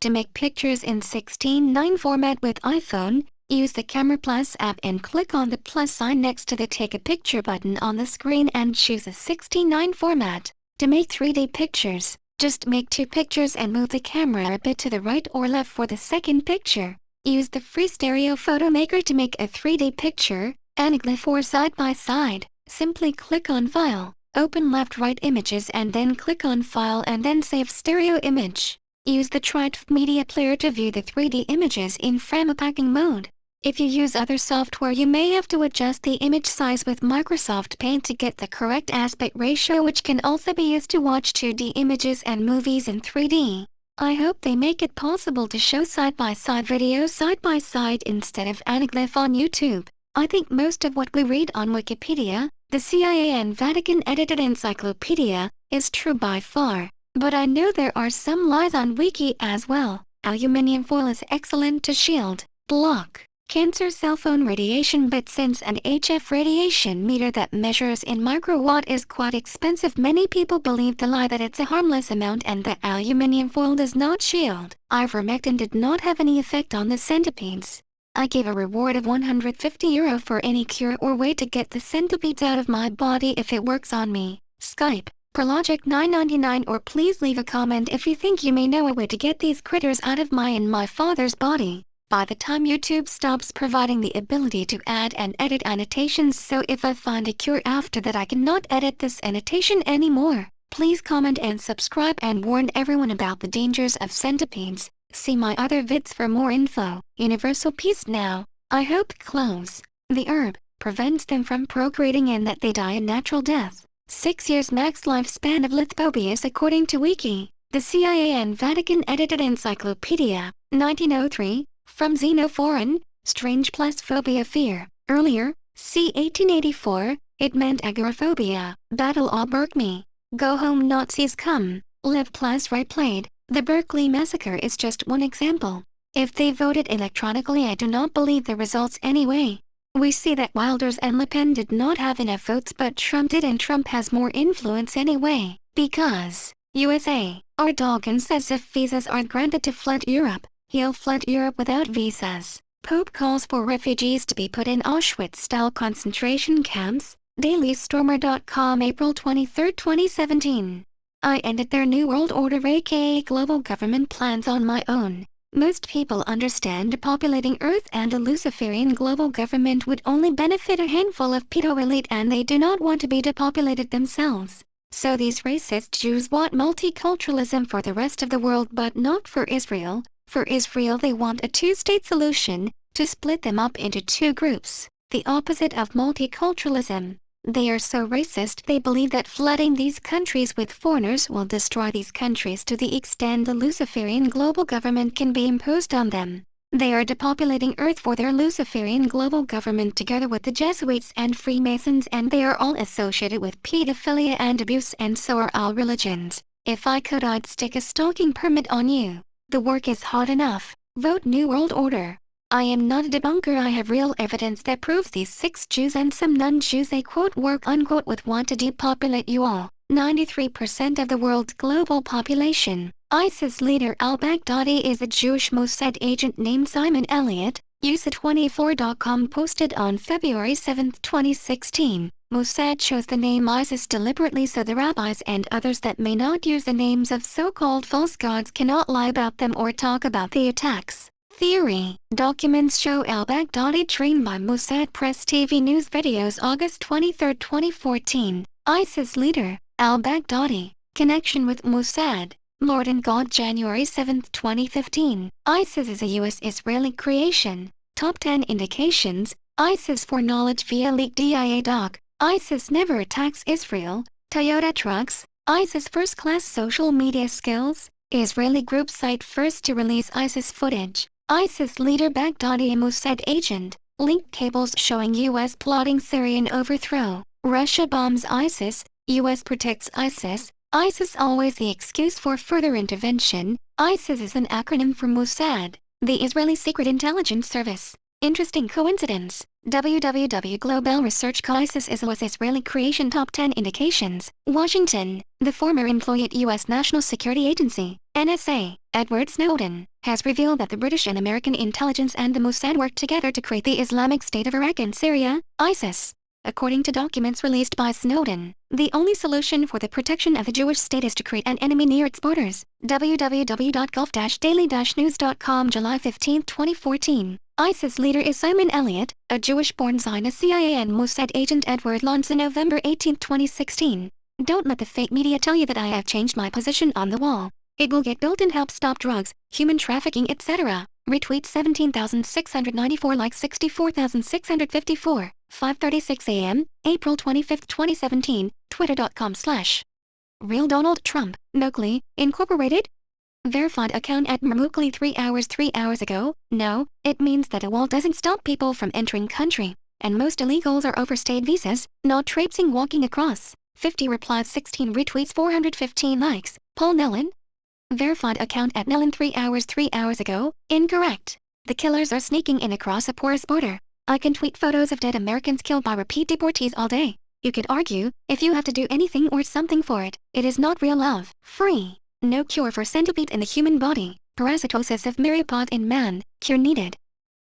To make pictures in 16:9 format with iPhone, use the Camera Plus app and click on the plus sign next to the Take a Picture button on the screen and choose a 16:9 format. To make 3D pictures, just make 2 pictures and move the camera a bit to the right or left for the second picture. Use the free stereo photo maker to make a 3D picture, and glyph or side by side. Simply click on File, open left-right images and then click on File and then save stereo image. Use the Triton Media Player to view the 3D images in frame packing mode. If you use other software, you may have to adjust the image size with Microsoft Paint to get the correct aspect ratio, which can also be used to watch 2D images and movies in 3D. I hope they make it possible to show side-by-side videos side-by-side instead of anaglyph on YouTube. I think most of what we read on Wikipedia, the CIA and Vatican edited encyclopedia, is true by far. But I know there are some lies on wiki as well. Aluminium foil is excellent to shield, block, cancer cell phone radiation, but since an HF radiation meter that measures in microwatt is quite expensive, many people believe the lie that it's a harmless amount and that aluminium foil does not shield. Ivermectin did not have any effect on the centipedes. I gave a reward of €150 for any cure or way to get the centipedes out of my body if it works on me. Skype. Prologic 999, or please leave a comment if you think you may know a way to get these critters out of my and my father's body. By the time YouTube stops providing the ability to add and edit annotations, so if I find a cure after that I cannot edit this annotation anymore. Please comment and subscribe and warn everyone about the dangers of centipedes. See my other vids for more info. Universal peace now. I hope cloves, the herb, prevents them from procreating and that they die a natural death. 6 years max lifespan of lithophobia according to Wiki, the CIA and Vatican edited encyclopedia, 1903, from Xenophoron, strange plus phobia fear. Earlier, c. 1884, it meant agoraphobia. Battle all me. Go home Nazis come. Live plus right played. The Berkeley massacre is just one example. If they voted electronically, I do not believe the results anyway. We see that Wilders and Le Pen did not have enough votes, but Trump did, and Trump has more influence anyway, because USA, Erdogan says if visas are granted to flood Europe, he'll flood Europe without visas. Pope calls for refugees to be put in Auschwitz-style concentration camps. DailyStormer.com, April 23, 2017. I ended their New World Order aka global government plans on my own. Most people understand depopulating Earth and a Luciferian global government would only benefit a handful of pedo elite, and they do not want to be depopulated themselves. So these racist Jews want multiculturalism for the rest of the world, but not for Israel. For Israel they want a two-state solution, to split them up into 2 groups, the opposite of multiculturalism. They are so racist they believe that flooding these countries with foreigners will destroy these countries to the extent the Luciferian global government can be imposed on them. They are depopulating Earth for their Luciferian global government together with the Jesuits and Freemasons, and they are all associated with pedophilia and abuse, and so are all religions. If I could, I'd stick a stalking permit on you. The work is hot enough. Vote New World Order. I am not a debunker. I have real evidence that proves these 6 Jews and some non-Jews they quote work unquote with want to depopulate you all. 93% of the world's global population. ISIS leader al-Baghdadi is a Jewish Mossad agent named Simon Elliott, USA24.com posted on February 7, 2016. Mossad chose the name ISIS deliberately so the rabbis and others that may not use the names of so-called false gods cannot lie about them or talk about the attacks. Theory. Documents show al-Baghdadi trained by Mossad Press TV News videos August 23, 2014. ISIS leader, al-Baghdadi. Connection with Mossad. Lord and God January 7, 2015. ISIS is a US-Israeli creation. Top 10 indications. ISIS foreknowledge via leaked DIA doc. ISIS never attacks Israel. Toyota trucks. ISIS first-class social media skills. Israeli group site first to release ISIS footage. ISIS leader Baghdadi a Mossad agent. Linked cables showing US plotting Syrian overthrow. Russia bombs ISIS. US protects ISIS. ISIS always the excuse for further intervention. ISIS is an acronym for Mossad, the Israeli Secret Intelligence Service. Interesting coincidence. WW3 Global Research ISIS is was Israeli creation. Top 10 indications. Washington, the former employee at U.S. National Security Agency, NSA, Edward Snowden, has revealed that the British and American intelligence and the Mossad worked together to create the Islamic State of Iraq and Syria, ISIS. According to documents released by Snowden, the only solution for the protection of the Jewish state is to create an enemy near its borders. www.gulf-daily-news.com July 15, 2014. ISIS leader is Simon Elliott, a Jewish-born Zionist CIA and Mossad agent. Edward Lawrence November 18, 2016. Don't let the fake media tell you that I have changed my position on the wall. It will get built and help stop drugs, human trafficking, etc. Retweet 17,694, like 64,654. 5:36 a.m., April 25, 2017, twitter.com/Real Donald Trump, Moakley, Incorporated. Verified account at Moakley 3 hours ago. No, it means that a wall doesn't stop people from entering country, and most illegals are overstayed visas, not traipsing walking across. 50 replies, 16 retweets, 415 likes. Paul Nellon. Verified account at Nellon 3 hours ago. Incorrect. The killers are sneaking in across a porous border. I can tweet photos of dead Americans killed by repeat deportees all day. You could argue, if you have to do anything or something for it, it is not real love. Free. No cure for centipede in the human body. Parasitosis of myriapod in man. Cure needed.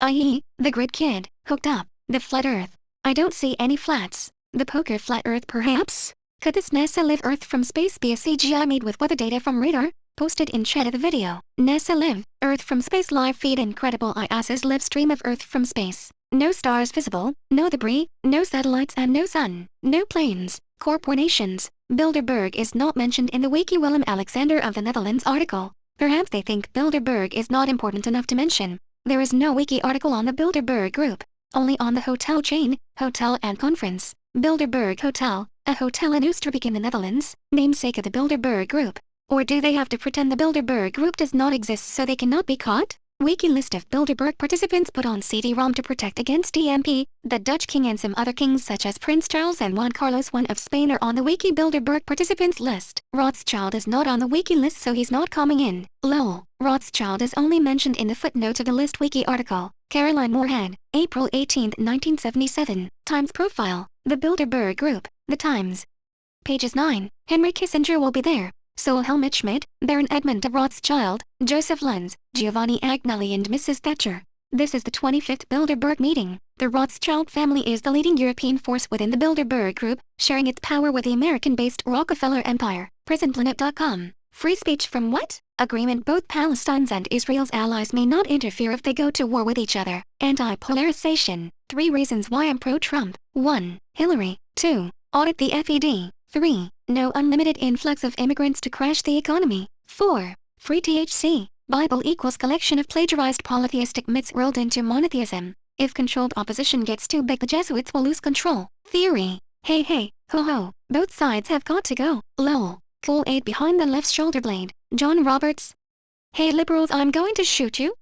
I.e., the grid kid, hooked up, the flat earth. I don't see any flats. The poker flat earth perhaps? Could this NASA Live Earth from Space be a CGI made with weather data from radar? Posted in chat of the video. NASA Live Earth from Space live feed. Incredible ISIS live stream of Earth from space. No stars visible, no debris, no satellites and no sun, no planes, corporations. Bilderberg is not mentioned in the wiki. Willem Alexander of the Netherlands article. Perhaps they think Bilderberg is not important enough to mention. There is no wiki article on the Bilderberg group, only on the hotel chain, Hotel and Conference. Bilderberg Hotel, a hotel in Oosterbeek in the Netherlands, namesake of the Bilderberg group. Or do they have to pretend the Bilderberg group does not exist so they cannot be caught? Wiki list of Bilderberg participants put on CD-ROM to protect against DMP. The Dutch king and some other kings such as Prince Charles and Juan Carlos I of Spain are on the Wiki Bilderberg participants list. Rothschild is not on the Wiki list so he's not coming in. Lol. Rothschild is only mentioned in the footnotes of the list Wiki article. Caroline Moorhead, April 18, 1977. Times profile. The Bilderberg Group. The Times. Pages 9. Henry Kissinger will be there. So Helmut Schmidt, Baron Edmund de Rothschild, Joseph Lenz, Giovanni Agnelli and Mrs. Thatcher. This is the 25th Bilderberg meeting. The Rothschild family is the leading European force within the Bilderberg Group, sharing its power with the American-based Rockefeller Empire. PrisonPlanet.com. Free speech from what? Agreement. Both Palestine's and Israel's allies may not interfere if they go to war with each other. Anti-polarization. 3 reasons why I'm pro-Trump. 1. Hillary. 2. Audit the FED. 3. No unlimited influx of immigrants to crash the economy. 4. Free THC. Bible equals collection of plagiarized polytheistic myths rolled into monotheism. If controlled opposition gets too big the Jesuits will lose control. Theory. Hey, ho ho, both sides have got to go. Lol. Cool aid behind the left shoulder blade. John Roberts. Hey liberals, I'm going to shoot you.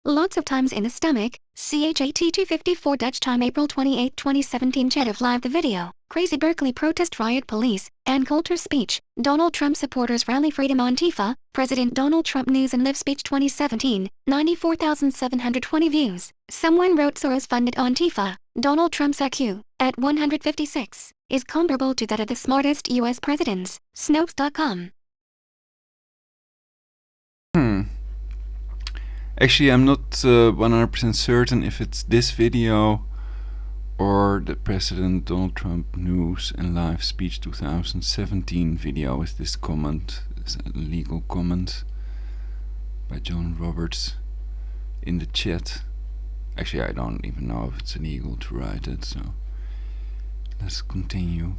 Lots of times in the stomach. CHAT 254 Dutch time April 28, 2017. Chat of live the video. Crazy Berkeley protest riot police, and Coulter speech, Donald Trump supporters rally freedom Antifa, President Donald Trump News and Live speech 2017, 94,720 views. Someone wrote Soros funded Antifa, Donald Trump's IQ, at 156, is comparable to that of the smartest US presidents, Snopes.com. Actually, I'm not 100% certain if it's this video or the President Donald Trump News and Live Speech 2017 video with this comment, this legal comment by John Roberts in the chat. Actually, I don't even know if it's illegal to write it, so let's continue.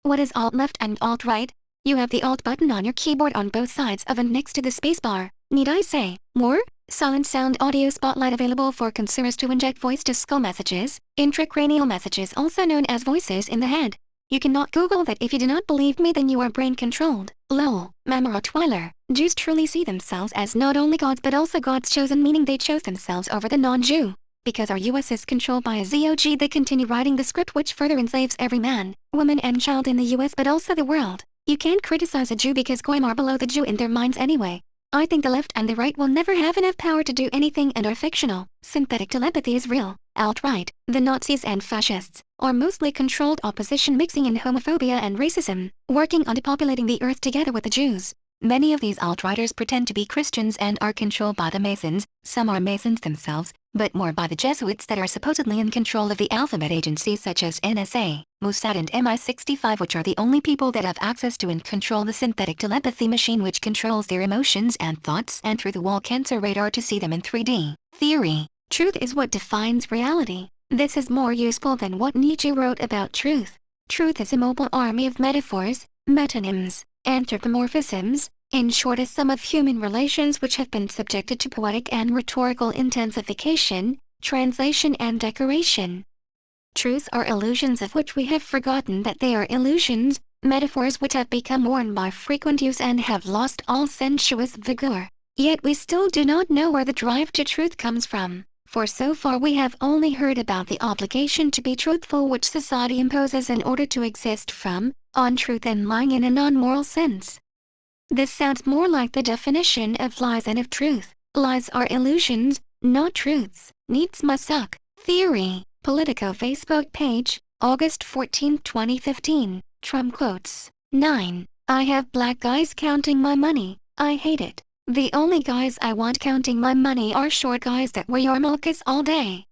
What is alt-left and alt-right? You have the alt button on your keyboard on both sides of and next to the spacebar. Need I say more? Silent sound audio spotlight available for consumers to inject voice-to-skull messages, intracranial messages also known as voices in the head. You cannot Google that. If you do not believe me, then you are brain-controlled. Lol. Mamara Twiler. Jews truly see themselves as not only gods but also God's chosen, meaning they chose themselves over the non-Jew. Because our US is controlled by a ZOG, they continue writing the script which further enslaves every man, woman and child in the US but also the world. You can't criticize a Jew because Goyim are below the Jew in their minds anyway. I think the left and the right will never have enough power to do anything and are fictional. Synthetic telepathy is real. Alt-right, the Nazis and fascists, are mostly controlled opposition mixing in homophobia and racism, working on depopulating the earth together with the Jews. Many of these alt-righters pretend to be Christians and are controlled by the Masons. Some are Masons themselves, but more by the Jesuits that are supposedly in control of the alphabet agencies such as NSA, Mossad and MI65, which are the only people that have access to and control the synthetic telepathy machine which controls their emotions and thoughts, and through the wall cancer radar to see them in 3D. Theory. Truth is what defines reality. This is more useful than what Nietzsche wrote about truth. Truth is a mobile army of metaphors, metonyms, anthropomorphisms, in short a sum of human relations which have been subjected to poetic and rhetorical intensification, translation and decoration. Truths are illusions of which we have forgotten that they are illusions, metaphors which have become worn by frequent use and have lost all sensuous vigor. Yet we still do not know where the drive to truth comes from, for so far we have only heard about the obligation to be truthful which society imposes in order to exist from, on truth and lying in a non-moral sense. This sounds more like the definition of lies and of truth. Lies are illusions, not truths. Needs must suck. Theory. Politico Facebook page, August 14, 2015. Trump quotes. 9. I have black guys counting my money. I hate it. The only guys I want counting my money are short guys that wear yarmulkes all day.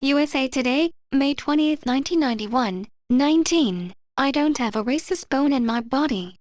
USA Today, May 20, 1991. 19. I don't have a racist bone in my body.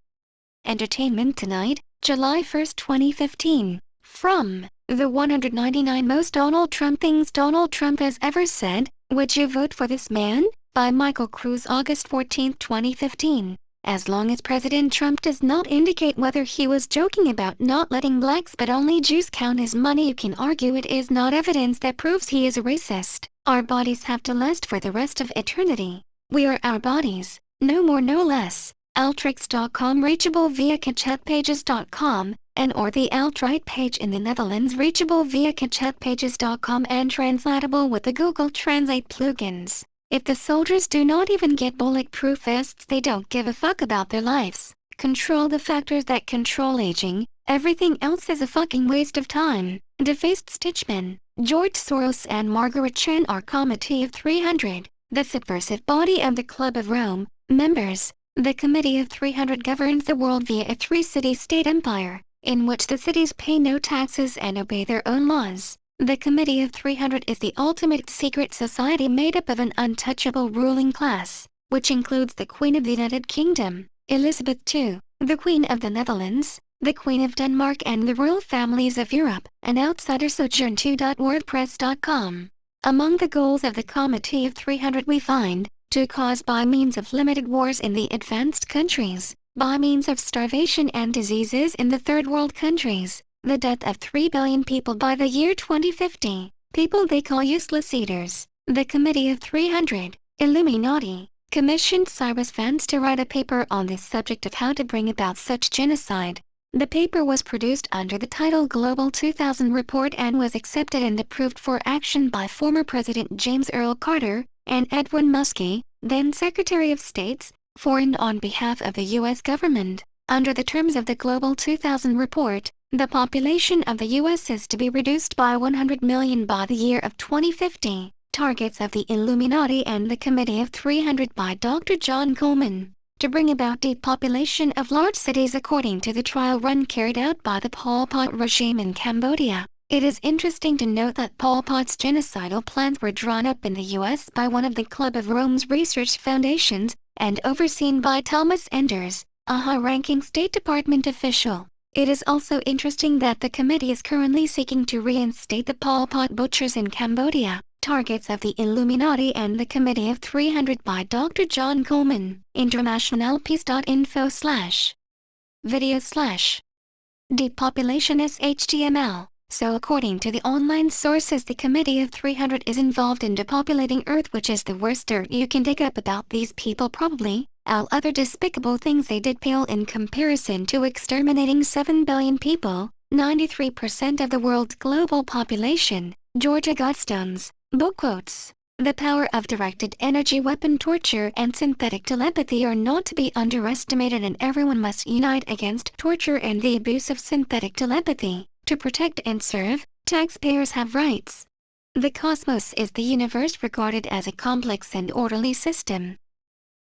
Entertainment Tonight, July 1, 2015. From the 199 Most Donald Trump Things Donald Trump Has Ever Said, Would You Vote for This Man? By Michael Cruz, August 14, 2015. As long as President Trump does not indicate whether he was joking about not letting blacks but only Jews count his money, you can argue it is not evidence that proves he is a racist. Our bodies have to last for the rest of eternity. We are our bodies. No more, no less. Altrix.com, reachable via chatpages.com, and or the alt-right page in the Netherlands, reachable via chatpages.com and translatable with the Google Translate plugins. If the soldiers do not even get bulletproof vests, they don't give a fuck about their lives. Control the factors that control aging. Everything else is a fucking waste of time. Defaced Stitchman, George Soros and Margaret Chan are Committee of 300, the subversive body of the Club of Rome, members. The Committee of 300 governs the world via a three-city-state empire, in which the cities pay no taxes and obey their own laws. The Committee of 300 is the ultimate secret society made up of an untouchable ruling class, which includes the Queen of the United Kingdom, Elizabeth II, the Queen of the Netherlands, the Queen of Denmark and the royal families of Europe, and outsider sojourn 2.wordpress.com. Among the goals of the Committee of 300 we find, to cause by means of limited wars in the advanced countries, by means of starvation and diseases in the third world countries, the death of 3 billion people by the year 2050, people they call useless eaters. The Committee of 300, Illuminati, commissioned Cyrus Vance to write a paper on this subject of how to bring about such genocide. The paper was produced under the title Global 2000 Report and was accepted and approved for action by former President James Earl Carter and Edwin Muskie, then Secretary of State, Foreign on behalf of the U.S. government. Under the terms of the Global 2000 Report, the population of the U.S. is to be reduced by 100 million by the year of 2050. Targets of the Illuminati and the Committee of 300 by Dr. John Coleman, to bring about depopulation of large cities according to the trial run carried out by the Pol Pot regime in Cambodia. It is interesting to note that Pol Pot's genocidal plans were drawn up in the U.S. by one of the Club of Rome's research foundations, and overseen by Thomas Enders, a high-ranking State Department official. It is also interesting that the committee is currently seeking to reinstate the Pol Pot butchers in Cambodia. Targets of the Illuminati and the Committee of 300 by Dr. John Coleman. Internationalpeace.info/video/depopulation html. So according to the online sources, the Committee of 300 is involved in depopulating Earth, which is the worst dirt you can dig up about these people probably. All other despicable things they did pale in comparison to exterminating 7 billion people, 93% of the world's global population. Georgia Godstones. Book quotes. The power of directed energy weapon torture and synthetic telepathy are not to be underestimated, and everyone must unite against torture and the abuse of synthetic telepathy. To protect and serve, taxpayers have rights. The cosmos is the universe regarded as a complex and orderly system.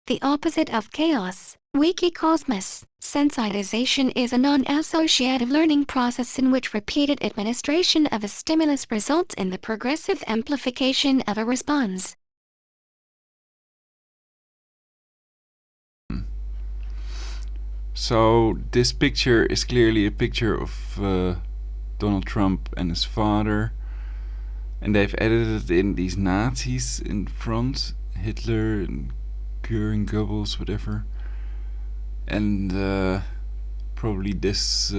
The opposite of chaos. Wiki Cosmos. Sensitization is a non-associative learning process in which repeated administration of a stimulus results in the progressive amplification of a response. So this picture is clearly a picture of Donald Trump and his father, and they've edited in these Nazis in front, Hitler and Göring, Goebbels, whatever. And probably this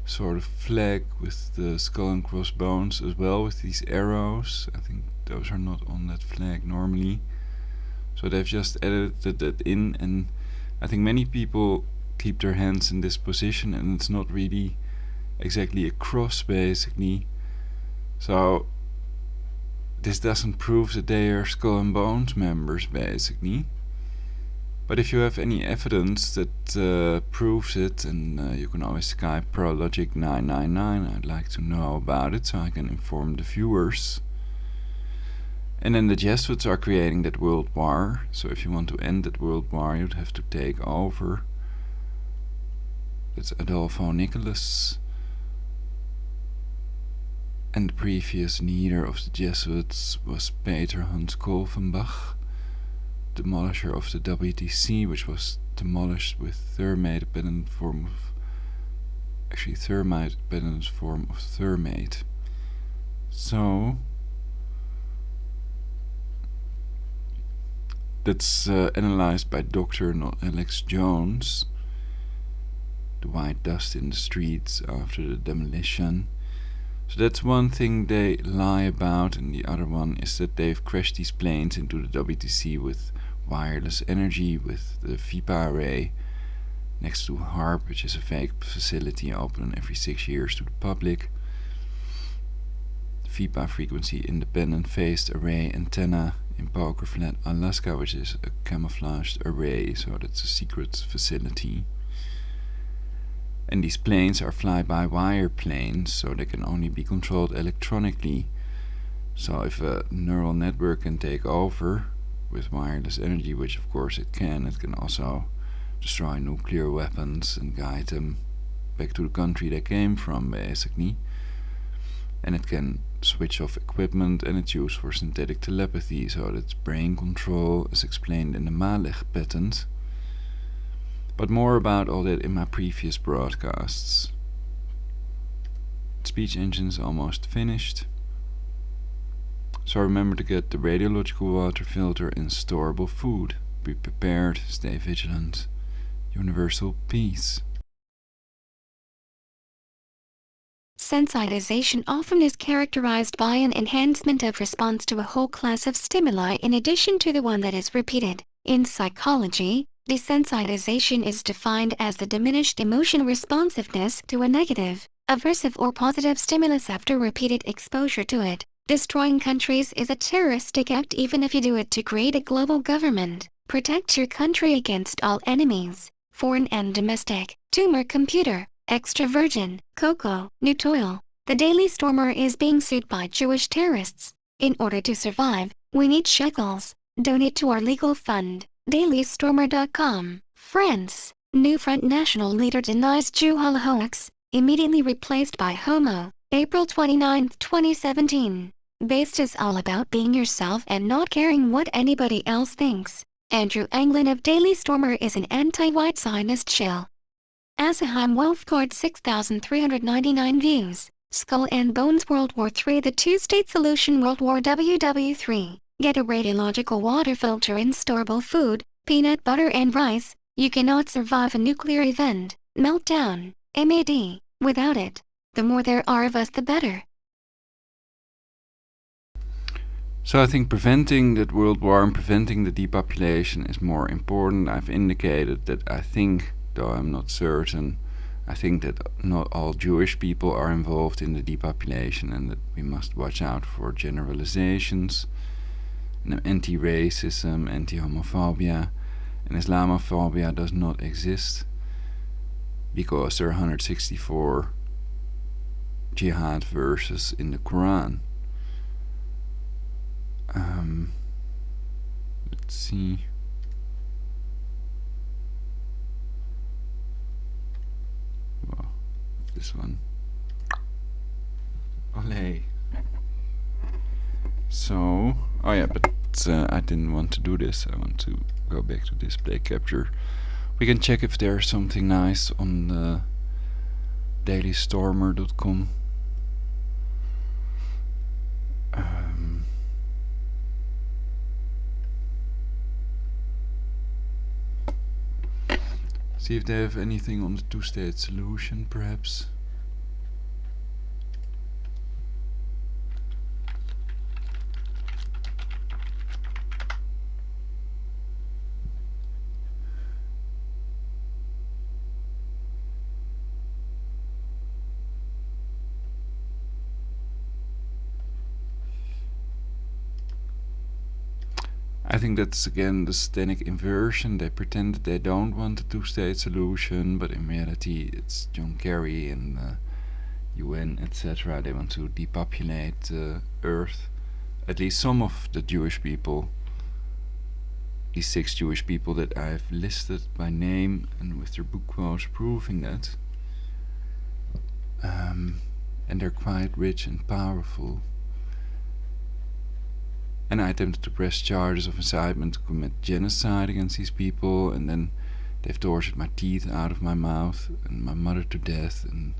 sort of flag with the skull and crossbones as well, with these arrows. I think those are not on that flag normally. So they've just edited that in, and I think many people keep their hands in this position, and it's not really exactly a cross basically. So this doesn't prove that they are Skull and Bones members basically. But if you have any evidence that proves it, and you can always Skype Prologic999, I'd like to know about it so I can inform the viewers. And then the Jesuits are creating that world war, so if you want to end that world war, you'd have to take over. That's Adolfo Nicholas. And the previous leader of the Jesuits was Peter Hans Kolvenbach, demolisher of the WTC, which was demolished with thermite-dependent form of thermite. So that's analyzed by Dr. Alex Jones. The white dust in the streets after the demolition. So that's one thing they lie about, and the other one is that they've crashed these planes into the WTC with wireless energy, with the FIPA array next to HARP, which is a fake facility open every 6 years to the public. FIPA frequency independent phased array antenna in Poker Flat, Alaska, which is a camouflaged array, so that's a secret facility. And these planes are fly-by-wire planes, so they can only be controlled electronically. So if a neural network can take over with wireless energy, which of course it can also destroy nuclear weapons and guide them back to the country they came from, basically. And it can switch off equipment, and it's used for synthetic telepathy, so that's brain control as explained in the Mijdrecht patent. But more about all that in my previous broadcasts. Speech engine is almost finished. So remember to get the radiological water filter and storable food. Be prepared, stay vigilant. Universal peace. Sensitization often is characterized by an enhancement of response to a whole class of stimuli in addition to the one that is repeated. In psychology, Desensitization is defined as the diminished emotion responsiveness to a negative, aversive or positive stimulus after repeated exposure to it. Destroying countries is a terroristic act even if you do it to create a global government. Protect your country against all enemies, foreign and domestic. Tumor computer, extra virgin, cocoa, Nutoil. The Daily Stormer is being sued by Jewish terrorists. In order to survive, we need shekels. Donate to our legal fund. dailystormer.com. France. New Front national leader denies Jew hoax, immediately replaced by Homo. April 29, 2017. Based is all about being yourself and not caring what anybody else thinks. Andrew Anglin of Daily Stormer is an anti-white Zionist shill. Asaheim Wealth Court 6,399 views. Skull and Bones World War III The Two-State Solution World War WW3. Get a radiological water filter in storable food, peanut butter and rice. You cannot survive a nuclear event, meltdown, MAD, without it. The more there are of us the better. So I think preventing that world war and preventing the depopulation is more important. I've indicated that I think, though I'm not certain, I think that not all Jewish people are involved in the depopulation and that we must watch out for generalizations. And anti-racism, anti-homophobia and Islamophobia does not exist because there are 164 jihad verses in the Quran. Let's see. Well, this one. Olé. So, oh yeah, but I didn't want to do this. I want to go back to display capture. We can check if there's something nice on dailystormer.com. See if they have anything on the two-state solution, perhaps. I think that's again the satanic inversion. They pretend that they don't want a two-state solution, but in reality it's John Kerry and the UN, etc. They want to depopulate Earth. At least some of the Jewish people, these 6 Jewish people that I've listed by name and with their book quotes proving that. And they're quite rich and powerful. And I attempted to press charges of incitement to commit genocide against these people, and then they've tortured my teeth out of my mouth and my mother to death, and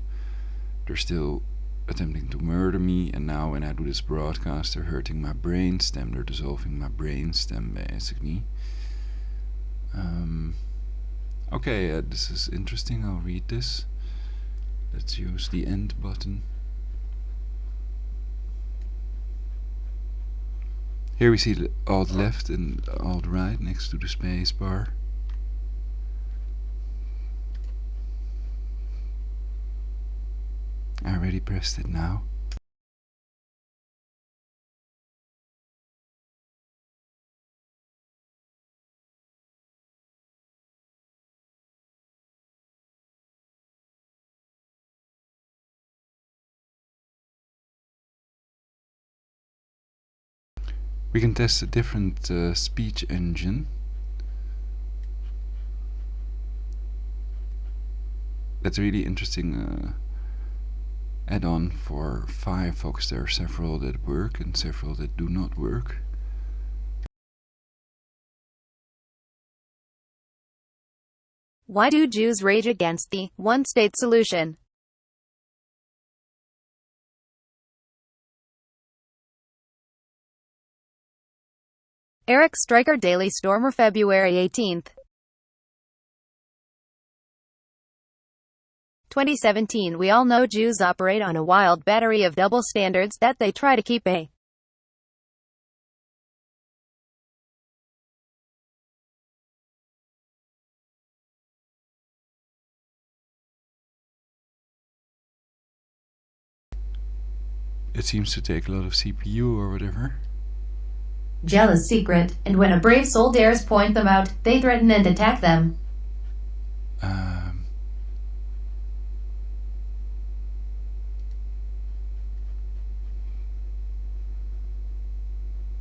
they're still attempting to murder me. And now when I do this broadcast, they're hurting my brainstem. They're dissolving my brainstem, basically. Okay, this is interesting. I'll read this. Let's use the end button. Here we see the alt left and alt right next to the space bar. I already pressed it now. We can test a different speech engine. That's a really interesting add-on for Firefox. There are several that work and several that do not work. Why do Jews rage against the one-state solution? Eric Stryker, Daily Stormer, February 18, 2017. We all know Jews operate on a wild battery of double standards that they try to keep a It seems to take a lot of CPU or whatever. Jealous secret, and when a brave soul dares point them out, they threaten and attack them.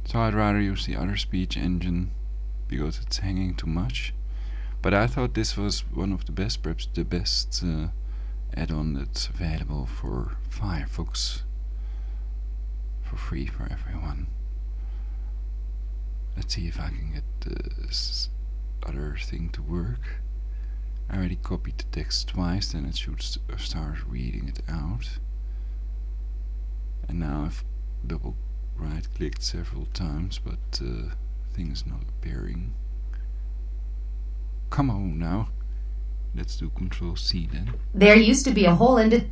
So I'd rather use the other speech engine because it's hanging too much. But I thought this was one of the best, perhaps the best add-on that's available for Firefox for free for everyone. Let's see if I can get this other thing to work. I already copied the text twice, then it should start reading it out. And now I've double right-clicked several times, but the thing is not appearing. Come on now. Let's do Control-C then. There used to be a hole in it.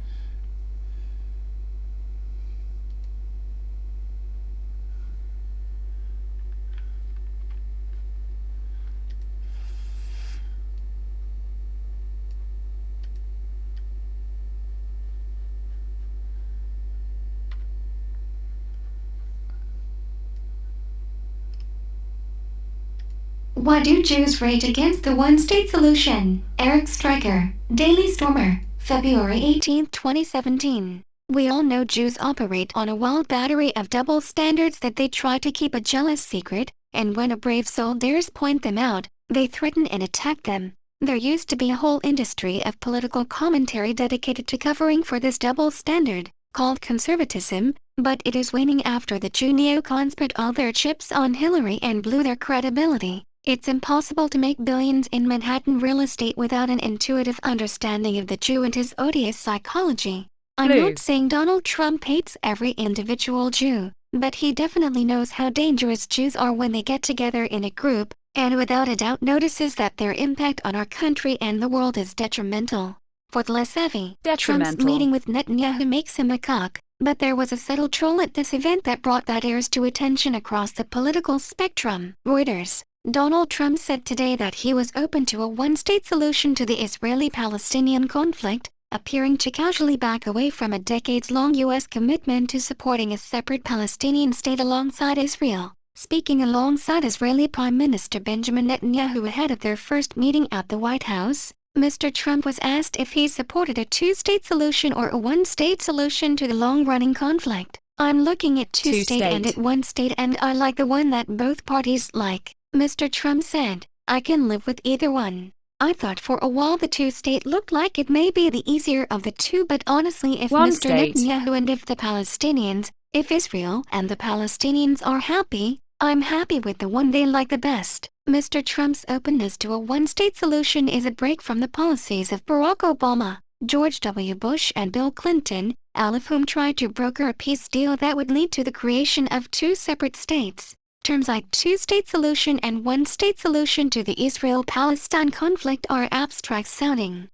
Why do Jews rage against the one-state solution? Eric Stryker, Daily Stormer, February 18, 2017. We all know Jews operate on a wild battery of double standards that they try to keep a jealous secret, and when a brave soul dares point them out, they threaten and attack them. There used to be a whole industry of political commentary dedicated to covering for this double standard, called conservatism, but it is waning after the Jew neocons put all their chips on Hillary and blew their credibility. It's impossible to make billions in Manhattan real estate without an intuitive understanding of the Jew and his odious psychology. I'm not saying Donald Trump hates every individual Jew, but he definitely knows how dangerous Jews are when they get together in a group, and without a doubt notices that their impact on our country and the world is detrimental. For the less savvy, Trump's meeting with Netanyahu makes him a cock, but there was a subtle troll at this event that brought that airs to attention across the political spectrum. Reuters. Donald Trump said today that he was open to a one-state solution to the Israeli-Palestinian conflict, appearing to casually back away from a decades-long U.S. commitment to supporting a separate Palestinian state alongside Israel. Speaking alongside Israeli Prime Minister Benjamin Netanyahu ahead of their first meeting at the White House, Mr. Trump was asked if he supported a two-state solution or a one-state solution to the long-running conflict. I'm looking at two-state and at one-state, and I like the one that both parties like. Mr. Trump said, I can live with either one. I thought for a while the two-state looked like it may be the easier of the two, but honestly if Mr. Netanyahu and if the Palestinians, if Israel and the Palestinians are happy, I'm happy with the one they like the best. Mr. Trump's openness to a one-state solution is a break from the policies of Barack Obama, George W. Bush and Bill Clinton, all of whom tried to broker a peace deal that would lead to the creation of two separate states. Terms like two-state solution and one-state solution to the Israel-Palestine conflict are abstract sounding.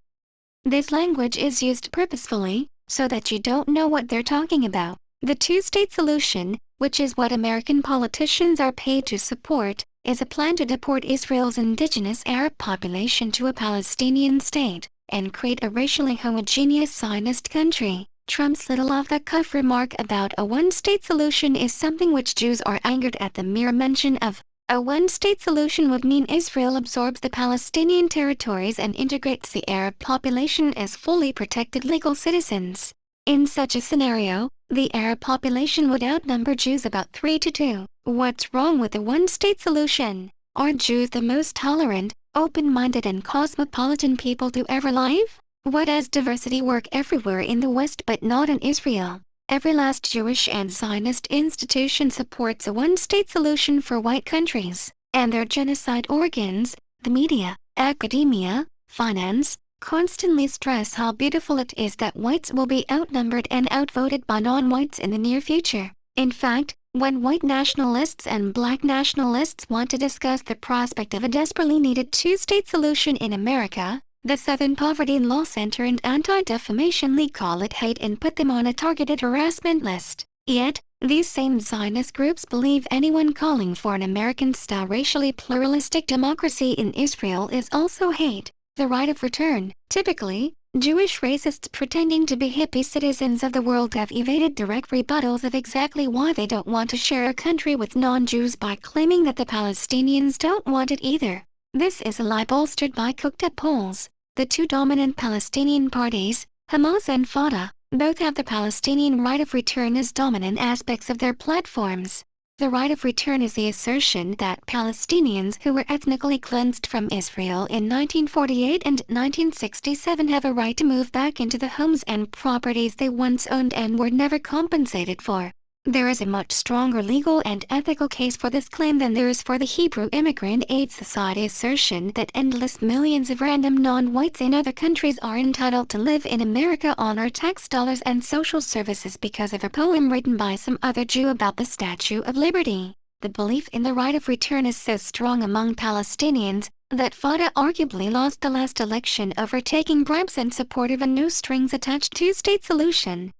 This language is used purposefully, so that you don't know what they're talking about. The two-state solution, which is what American politicians are paid to support, is a plan to deport Israel's indigenous Arab population to a Palestinian state, and create a racially homogeneous Zionist country. Trump's little off-the-cuff remark about a one-state solution is something which Jews are angered at. The mere mention of a one-state solution would mean Israel absorbs the Palestinian territories and integrates the Arab population as fully protected legal citizens. In such a scenario, the Arab population would outnumber Jews about 3-2. What's wrong with the one-state solution? Are Jews the most tolerant, open-minded and cosmopolitan people to ever live? Why does diversity work everywhere in the West but not in Israel? Every last Jewish and Zionist institution supports a one-state solution for white countries, and their genocide organs, the media, academia, finance, constantly stress how beautiful it is that whites will be outnumbered and outvoted by non-whites in the near future. In fact, when white nationalists and black nationalists want to discuss the prospect of a desperately needed two-state solution in America, the Southern Poverty Law Center and Anti-Defamation League call it hate and put them on a targeted harassment list. Yet, these same Zionist groups believe anyone calling for an American-style racially pluralistic democracy in Israel is also hate. The right of return. Typically, Jewish racists pretending to be hippie citizens of the world have evaded direct rebuttals of exactly why they don't want to share a country with non-Jews by claiming that the Palestinians don't want it either. This is a lie bolstered by cooked-up polls. The two dominant Palestinian parties, Hamas and Fatah, both have the Palestinian right of return as dominant aspects of their platforms. The right of return is the assertion that Palestinians who were ethnically cleansed from Israel in 1948 and 1967 have a right to move back into the homes and properties they once owned and were never compensated for. There is a much stronger legal and ethical case for this claim than there is for the Hebrew Immigrant Aid Society assertion that endless millions of random non-whites in other countries are entitled to live in America on our tax dollars and social services because of a poem written by some other Jew about the Statue of Liberty. The belief in the right of return is so strong among Palestinians that Fatah arguably lost the last election over taking bribes in support of a no-strings-attached two-state solution.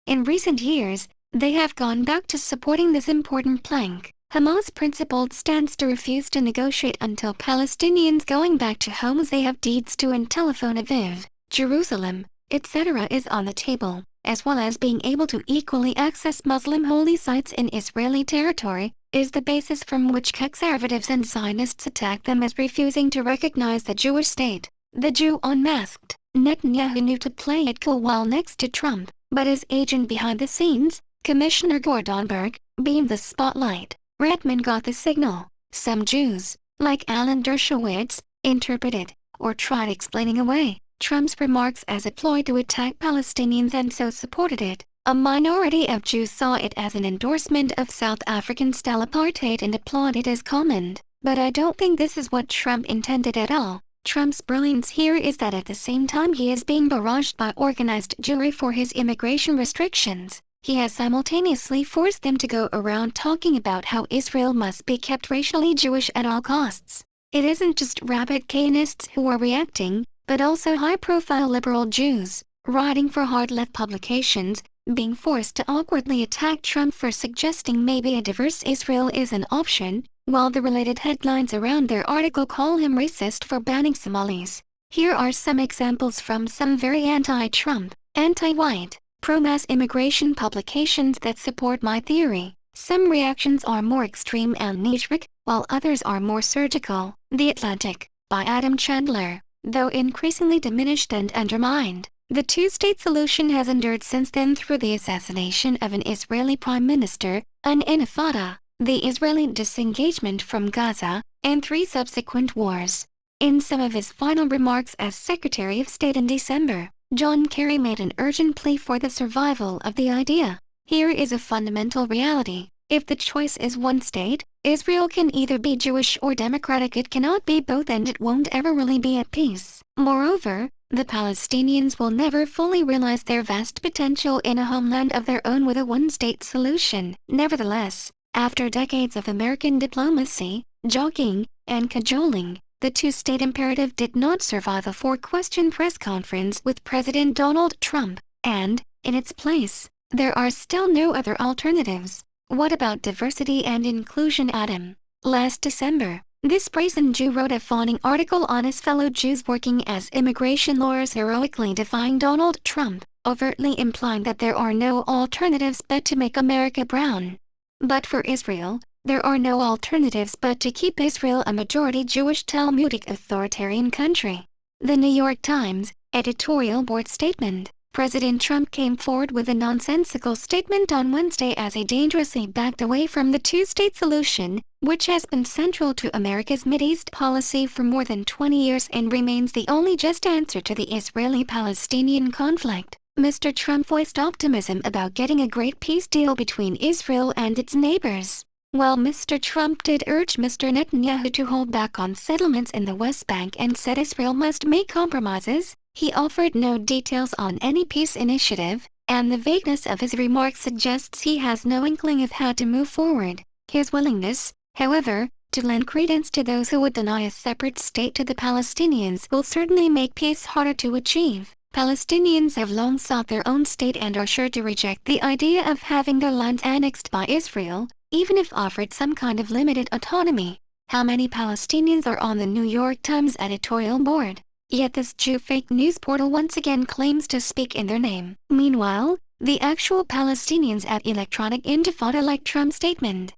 In recent years, they have gone back to supporting this important plank. Hamas' principled stance to refuse to negotiate until Palestinians going back to homes they have deeds to in Tel Aviv, Jerusalem, etc. is on the table, as well as being able to equally access Muslim holy sites in Israeli territory, is the basis from which conservatives and Zionists attack them as refusing to recognize the Jewish state. The Jew unmasked. Netanyahu knew to play it cool while next to Trump, but his agent behind the scenes, Commissioner Gordon Berg, beamed the spotlight. Redman got the signal. Some Jews, like Alan Dershowitz, interpreted, or tried explaining away, Trump's remarks as a ploy to attack Palestinians and so supported it. A minority of Jews saw it as an endorsement of South African-style apartheid and applauded his comment. But I don't think this is what Trump intended at all. Trump's brilliance here is that at the same time he is being barraged by organized Jewry for his immigration restrictions, he has simultaneously forced them to go around talking about how Israel must be kept racially Jewish at all costs. It isn't just rabid Kainists who are reacting, but also high-profile liberal Jews, writing for hard-left publications, being forced to awkwardly attack Trump for suggesting maybe a diverse Israel is an option, while the related headlines around their article call him racist for banning Somalis. Here are some examples from some very anti-Trump, anti-white, pro-mass immigration publications that support my theory. Some reactions are more extreme and Mijdrecht, while others are more surgical. The Atlantic, by Adam Chandler, though increasingly diminished and undermined, the two-state solution has endured since then through the assassination of an Israeli prime minister, an intifada, the Israeli disengagement from Gaza, and 3 subsequent wars. In some of his final remarks as Secretary of State in December, John Kerry made an urgent plea for the survival of the idea. Here is a fundamental reality. If the choice is one state, Israel can either be Jewish or democratic. It cannot be both, and it won't ever really be at peace. Moreover, the Palestinians will never fully realize their vast potential in a homeland of their own with a one-state solution. Nevertheless, after decades of American diplomacy, jockeying, and cajoling, the two-state imperative did not survive a 4-question press conference with President Donald Trump, and, in its place, there are still no other alternatives. What about diversity and inclusion, Adam? Last December, this brazen Jew wrote a fawning article on his fellow Jews working as immigration lawyers heroically defying Donald Trump, overtly implying that there are no alternatives but to make America brown. But for Israel, there are no alternatives but to keep Israel a majority Jewish Talmudic authoritarian country. The New York Times editorial board statement. President Trump came forward with a nonsensical statement on Wednesday as he dangerously backed away from the two-state solution, which has been central to America's Mideast policy for more than 20 years and remains the only just answer to the Israeli-Palestinian conflict. Mr. Trump voiced optimism about getting a great peace deal between Israel and its neighbors. While Mr. Trump did urge Mr. Netanyahu to hold back on settlements in the West Bank and said Israel must make compromises, he offered no details on any peace initiative, and the vagueness of his remarks suggests he has no inkling of how to move forward. His willingness, however, to lend credence to those who would deny a separate state to the Palestinians will certainly make peace harder to achieve. Palestinians have long sought their own state and are sure to reject the idea of having their lands annexed by Israel, even if offered some kind of limited autonomy. How many Palestinians are on the New York Times editorial board? Yet this Jew fake news portal once again claims to speak in their name. Meanwhile, the actual Palestinians at Electronic Intifada like Trump's statement.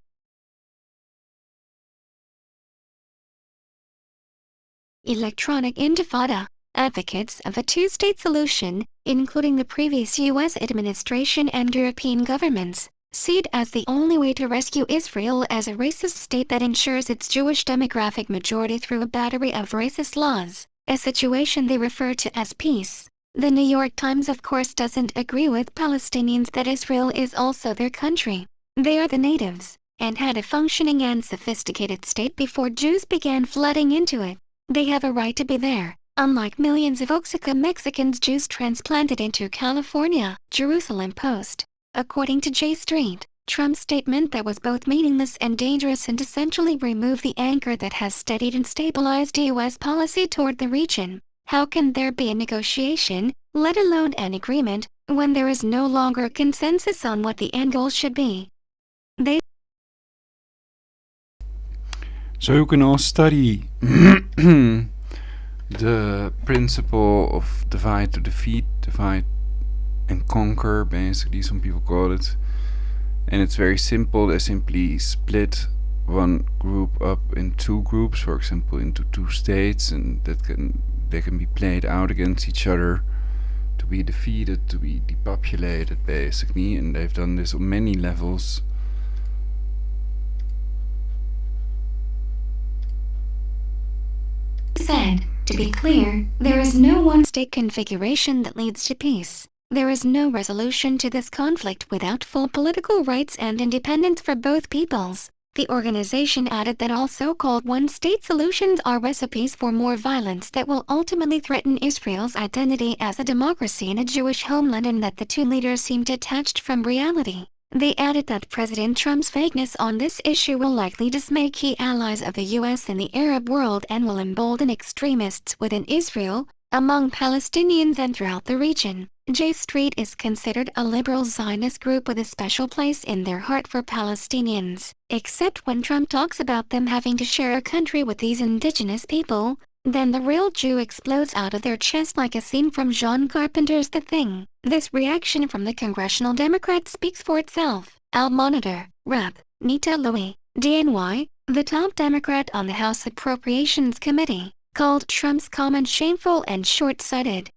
Electronic Intifada, advocates of a two-state solution, including the previous U.S. administration and European governments, see it as the only way to rescue Israel as a racist state that ensures its Jewish demographic majority through a battery of racist laws, a situation they refer to as peace. The New York Times of course doesn't agree with Palestinians that Israel is also their country. They are the natives, and had a functioning and sophisticated state before Jews began flooding into it. They have a right to be there, unlike millions of Oaxaca Mexicans Jews transplanted into California. Jerusalem Post. According to J Street, Trump's statement that was both meaningless and dangerous and essentially removed the anchor that has steadied and stabilized U.S. policy toward the region. How can there be a negotiation, let alone an agreement, when there is no longer a consensus on what the end goal should be? So you can all study the principle of divide to defeat, divide and conquer, basically some people call it. And it's very simple. They simply split one group up in two groups, for example into two states, and they can be played out against each other to be defeated, to be depopulated, basically. And they've done this on many levels. Said, to be clear, there is no one-state configuration that leads to peace. There is no resolution to this conflict without full political rights and independence for both peoples. The organization added that all so-called one-state solutions are recipes for more violence that will ultimately threaten Israel's identity as a democracy in a Jewish homeland, and that the two leaders seem detached from reality. They added that President Trump's vagueness on this issue will likely dismay key allies of the U.S. in the Arab world and will embolden extremists within Israel, among Palestinians and throughout the region. J Street is considered a liberal Zionist group with a special place in their heart for Palestinians, except when Trump talks about them having to share a country with these indigenous people. Then the real Jew explodes out of their chest like a scene from John Carpenter's The Thing. This reaction from the congressional Democrat speaks for itself. Al Monitor, Rep. Nita Louie, DNY, the top Democrat on the House Appropriations Committee, called Trump's comment shameful and short-sighted.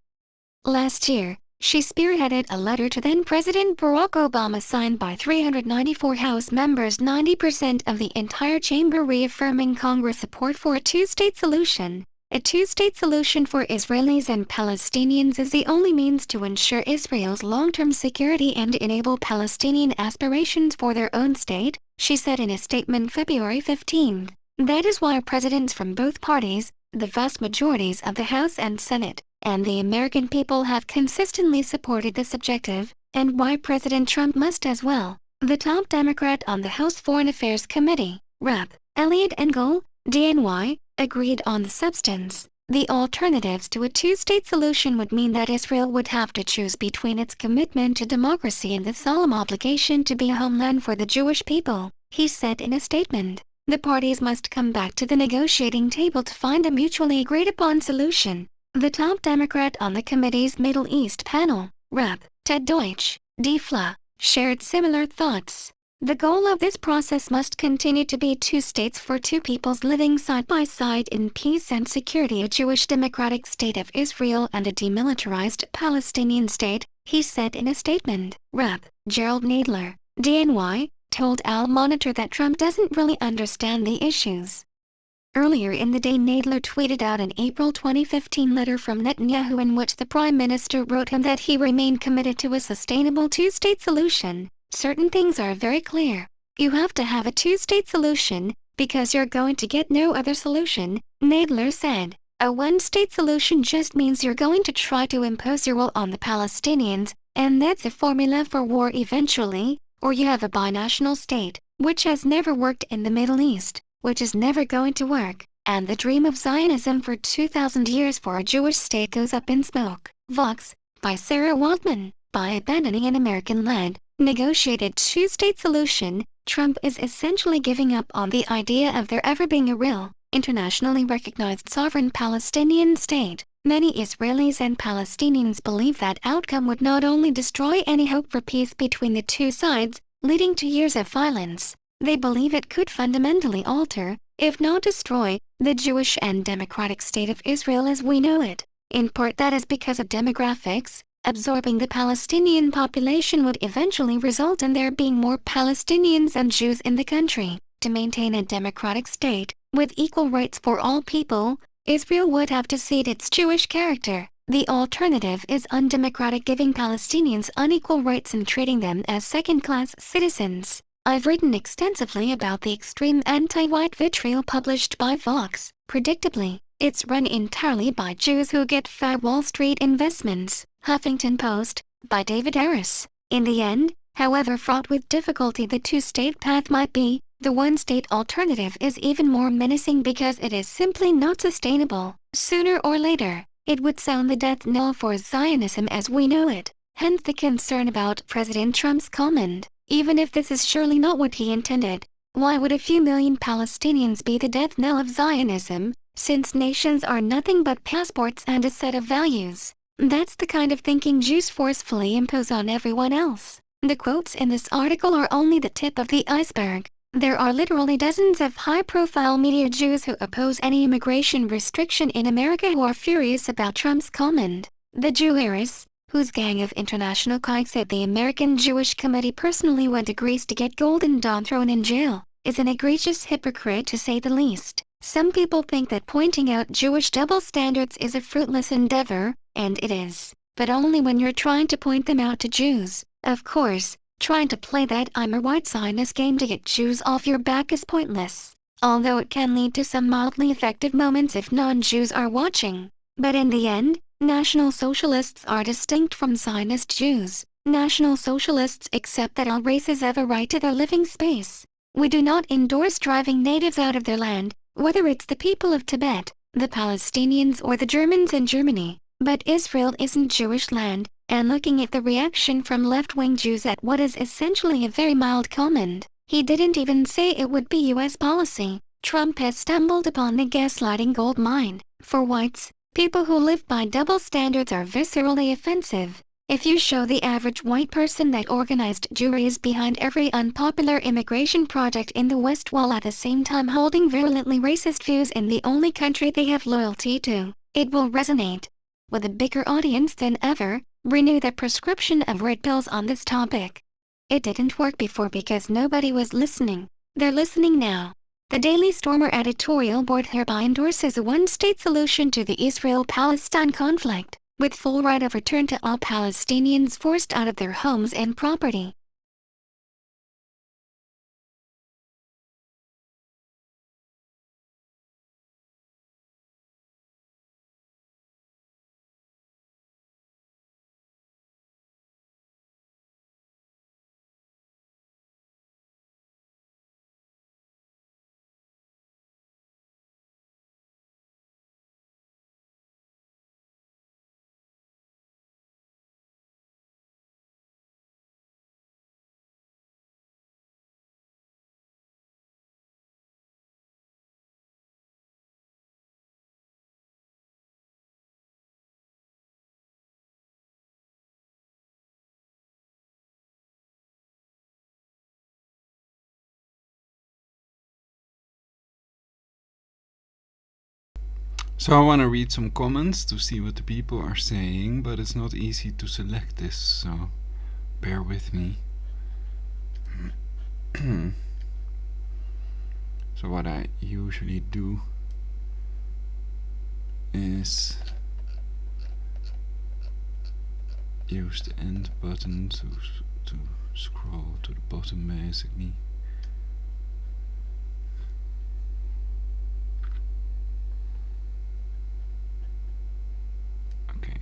Last year, she spearheaded a letter to then-President Barack Obama signed by 394 House members, 90% of the entire chamber, reaffirming Congress' support for a two-state solution. A two-state solution for Israelis and Palestinians is the only means to ensure Israel's long-term security and enable Palestinian aspirations for their own state, she said in a statement February 15. That is why presidents from both parties, the vast majorities of the House and Senate, and the American people have consistently supported this objective, and why President Trump must as well. The top Democrat on the House Foreign Affairs Committee, Rep. Elliot Engel, DNY, agreed on the substance. The alternatives to a two-state solution would mean that Israel would have to choose between its commitment to democracy and the solemn obligation to be a homeland for the Jewish people, he said in a statement. The parties must come back to the negotiating table to find a mutually agreed-upon solution. The top Democrat on the committee's Middle East panel, Rep. Ted Deutsch, DFLA, shared similar thoughts. The goal of this process must continue to be two states for two peoples living side by side in peace and security, a Jewish democratic state of Israel and a demilitarized Palestinian state, he said in a statement. Rep. Gerald Nadler, DNY, told Al Monitor that Trump doesn't really understand the issues. Earlier in the day, Nadler tweeted out an April 2015 letter from Netanyahu in which the Prime Minister wrote him that he remained committed to a sustainable two-state solution. Certain things are very clear. You have to have a two-state solution, because you're going to get no other solution, Nadler said. A one-state solution just means you're going to try to impose your will on the Palestinians, and that's a formula for war eventually, or you have a binational state, which has never worked in the Middle East, which is never going to work, and the dream of Zionism for 2,000 years for a Jewish state goes up in smoke. Vox, by Sarah Waldman. By abandoning an American-led, negotiated two-state solution, Trump is essentially giving up on the idea of there ever being a real, internationally recognized sovereign Palestinian state. Many Israelis and Palestinians believe that outcome would not only destroy any hope for peace between the two sides, leading to years of violence, they believe it could fundamentally alter, if not destroy, the Jewish and democratic state of Israel as we know it. In part that is because of demographics. Absorbing the Palestinian population would eventually result in there being more Palestinians and Jews in the country. To maintain a democratic state, with equal rights for all people, Israel would have to cede its Jewish character. The alternative is undemocratic, giving Palestinians unequal rights and treating them as second-class citizens. I've written extensively about the extreme anti-white vitriol published by Vox. Predictably, it's run entirely by Jews who get fat Wall Street investments. Huffington Post, by David Harris. In the end, however fraught with difficulty the two-state path might be, the one-state alternative is even more menacing because it is simply not sustainable. Sooner or later, it would sound the death knell for Zionism as we know it. Hence the concern about President Trump's comment. Even if this is surely not what he intended, why would a few million Palestinians be the death knell of Zionism, since nations are nothing but passports and a set of values? That's the kind of thinking Jews forcefully impose on everyone else. The quotes in this article are only the tip of the iceberg. There are literally dozens of high-profile media Jews who oppose any immigration restriction in America who are furious about Trump's comment. The Jew heiress, whose gang of international kikes at the American Jewish Committee personally went to Greece to get Golden Dawn thrown in jail, is an egregious hypocrite to say the least. Some people think that pointing out Jewish double standards is a fruitless endeavor, and it is, but only when you're trying to point them out to Jews. Of course, trying to play that I'm a white Zionist game to get Jews off your back is pointless, although it can lead to some mildly effective moments if non-Jews are watching. But in the end, National Socialists are distinct from Zionist Jews. National Socialists accept that all races have a right to their living space. We do not endorse driving natives out of their land, whether it's the people of Tibet, the Palestinians or the Germans in Germany. But Israel isn't Jewish land, and looking at the reaction from left-wing Jews at what is essentially a very mild comment, he didn't even say it would be U.S. policy. Trump has stumbled upon the gaslighting gold mine. For whites, people who live by double standards are viscerally offensive. If you show the average white person that organized Jewry is behind every unpopular immigration project in the West while at the same time holding virulently racist views in the only country they have loyalty to, it will resonate with a bigger audience than ever. Renew the prescription of red pills on this topic. It didn't work before because nobody was listening. They're listening now. The Daily Stormer editorial board hereby endorses a one-state solution to the Israel-Palestine conflict, with full right of return to all Palestinians forced out of their homes and property. So I want to read some comments to see what the people are saying, but it's not easy to select this, so bear with me. So what I usually do is use the end button to scroll to the bottom basically. Okay.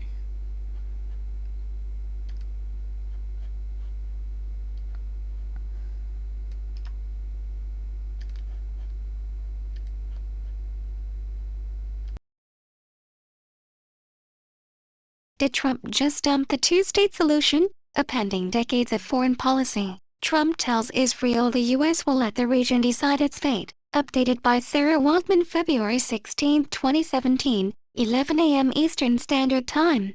Did Trump just dump the two-state solution? Appending decades of foreign policy, Trump tells Israel the U.S. will let the region decide its fate. Updated by Sarah Waldman, February 16, 2017, 11 a.m. Eastern Standard Time.